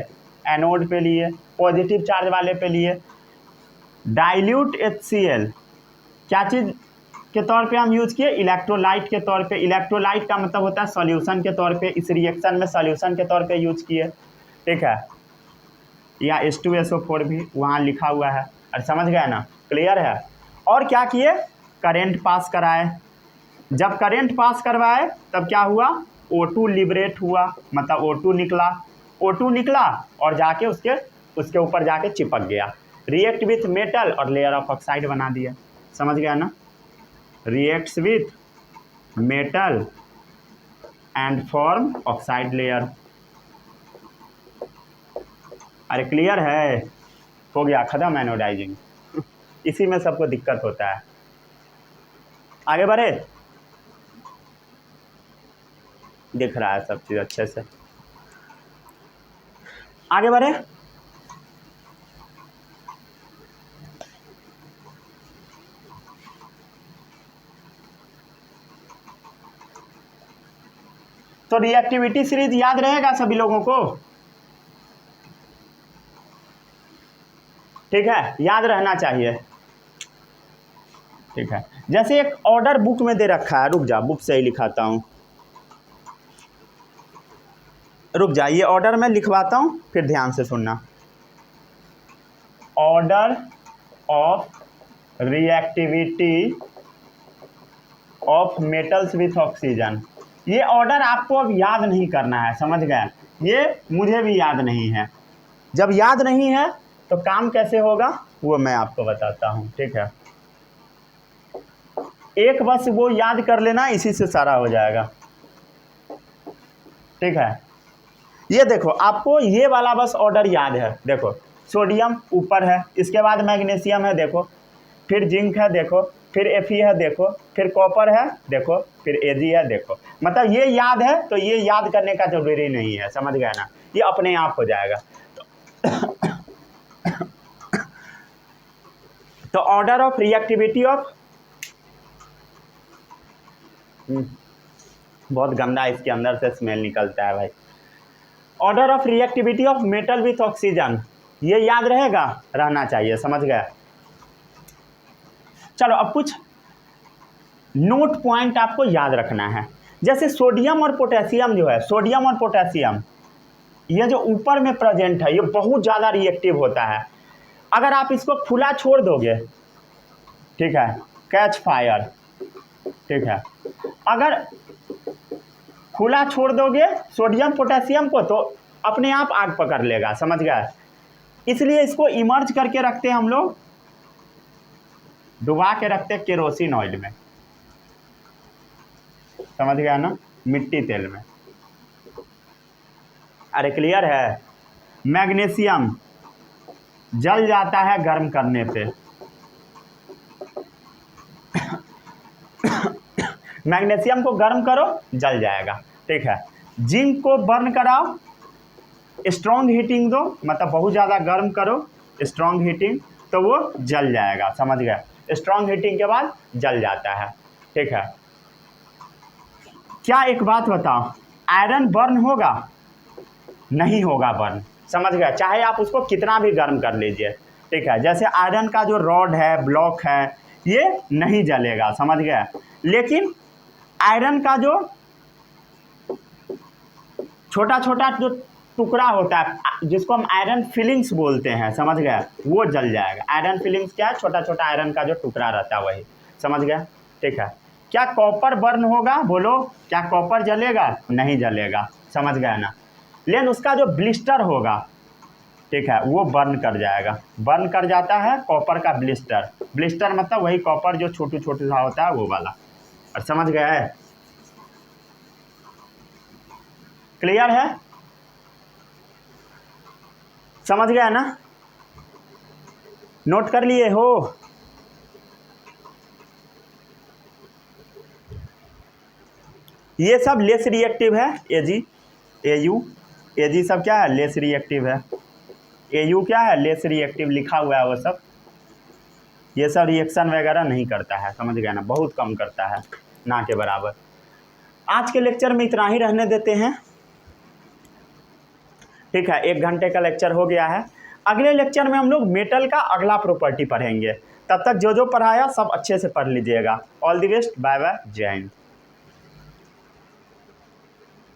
एनोड पे लिए, पॉजिटिव चार्ज वाले पे लिए। डाइल्यूट HCl क्या चीज़ के तौर पे हम यूज़ किए? इलेक्ट्रोलाइट के तौर पे। इलेक्ट्रोलाइट का मतलब होता है सॉल्यूशन के तौर पे, इस रिएक्शन में सॉल्यूशन के तौर पे यूज़ किए, ठीक है? या H2SO4 भी वहाँ लिखा हुआ है, और समझ गए ना? क्लियर है? और क्या किए? करंट पास कराए। जब करंट पास करवाए तब क्या हुआ? O2 लिबरेट हुआ, मतलब O2 निकला, O2 निकला और जाके उसके ऊपर जाके चिपक गया, रिएक्ट विथ मेटल और लेयर ऑफ ऑक्साइड बना दिया, समझ गया ना? Reacts with metal and form oxide layer. अरे क्लियर है? हो गया खत्म एनोडाइजिंग। इसी में सबको दिक्कत होता है। आगे बढ़े? दिख रहा है सब चीज़ अच्छे से, आगे बढ़े? तो रिएक्टिविटी सीरीज याद रहेगा सभी लोगों को, ठीक है? याद रहना चाहिए, ठीक है? जैसे एक ऑर्डर बुक में दे रखा है, रुक जा बुक से ही लिखाता हूँ, रुक जा, ये ऑर्डर मैं लिखवाता हूँ फिर ध्यान से सुनना। Order of reactivity of metals with oxygen, ये ऑर्डर आपको अब याद नहीं करना है, समझ गए? ये मुझे भी याद नहीं है। जब याद नहीं है तो काम कैसे होगा वो मैं आपको बताता हूँ, ठीक है? एक बस वो याद कर लेना, इसी से सारा हो जाएगा, ठीक है? ये देखो आपको ये वाला बस ऑर्डर याद है, देखो सोडियम ऊपर है, इसके बाद मैग्नीशियम है देखो, फिर जिंक है देखो, फिर Fe है देखो, फिर कॉपर है देखो, फिर Ag है देखो। मतलब ये याद है तो ये याद करने का जरूरी नहीं है, समझ गए ना, ये अपने आप हो जाएगा। तो ऑर्डर ऑफ रिएक्टिविटी ऑफ, बहुत गंदा इसके अंदर से स्मेल निकलता है भाई। Order of reactivity of metal with oxygen, ये याद रहेगा, रहना चाहिए, समझ गए। चलो अब कुछ नोट पॉइंट आपको याद रखना है। जैसे सोडियम और पोटेशियम जो है, सोडियम और पोटेशियम ये जो ऊपर में प्रेजेंट है, ये बहुत ज़्यादा रिएक्टिव होता है। अगर आप इसको खुला छोड़ दोगे, ठीक है, कैच फायर, ठीक है, अगर खुला छोड़ दोगे सोडियम पोटेशियम को तो अपने आप आग पकड़ लेगा, समझ गए। इसलिए इसको इमर्ज करके रखते हैं हम लोग, डुबा के रखते हैं केरोसिन ऑयल में, समझ गया ना, मिट्टी तेल में। अरे क्लियर है। मैग्नीशियम जल जाता है गर्म करने पे, मैग्नीशियम को गर्म करो जल जाएगा, ठीक है। जिंक को बर्न कराओ, स्ट्रॉन्ग हीटिंग दो, मतलब बहुत ज़्यादा गर्म करो, स्ट्रॉन्ग हीटिंग, तो वो जल जाएगा, समझ गए। स्ट्रॉन्ग हीटिंग के बाद जल जाता है, ठीक है। क्या एक बात बताओ, आयरन बर्न होगा? नहीं होगा बर्न, समझ गए, चाहे आप उसको कितना भी गर्म कर लीजिए, ठीक है। जैसे आयरन का जो रॉड है, ब्लॉक है, ये नहीं जलेगा, समझ गए। लेकिन आयरन का जो छोटा छोटा जो टुकड़ा होता है, जिसको हम आयरन फिलिंग्स बोलते हैं, समझ गए, वो जल जाएगा। आयरन फिलिंग्स क्या है? छोटा छोटा आयरन का जो टुकड़ा रहता है, वही, समझ गए, ठीक है। क्या कॉपर बर्न होगा? बोलो, क्या कॉपर जलेगा? नहीं जलेगा, समझ गए ना। लेकिन उसका जो ब्लिस्टर होगा, ठीक है, वो बर्न कर जाएगा, बर्न कर जाता है कॉपर का ब्लिस्टर। ब्लिस्टर मतलब वही कॉपर जो छोटू छोटू सा होता है, वो वाला, और समझ गए, क्लियर है, समझ गया ना, नोट कर लिए हो। ये सब लेस रिएक्टिव है, Ag, Au, Ag सब क्या है? लेस रिएक्टिव है। Au क्या है? लेस रिएक्टिव लिखा हुआ है वो सब। ये सब रिएक्शन वगैरह नहीं करता है, समझ गया ना, बहुत कम करता है, ना के बराबर। आज के लेक्चर में इतना ही रहने देते हैं, ठीक है। 1 घंटे का लेक्चर हो गया है। अगले लेक्चर में हम लोग मेटल का अगला प्रॉपर्टी पढ़ेंगे। तब तक जो जो पढ़ाया सब अच्छे से पढ़ लीजिएगा। All the best, bye bye, जय हिंद।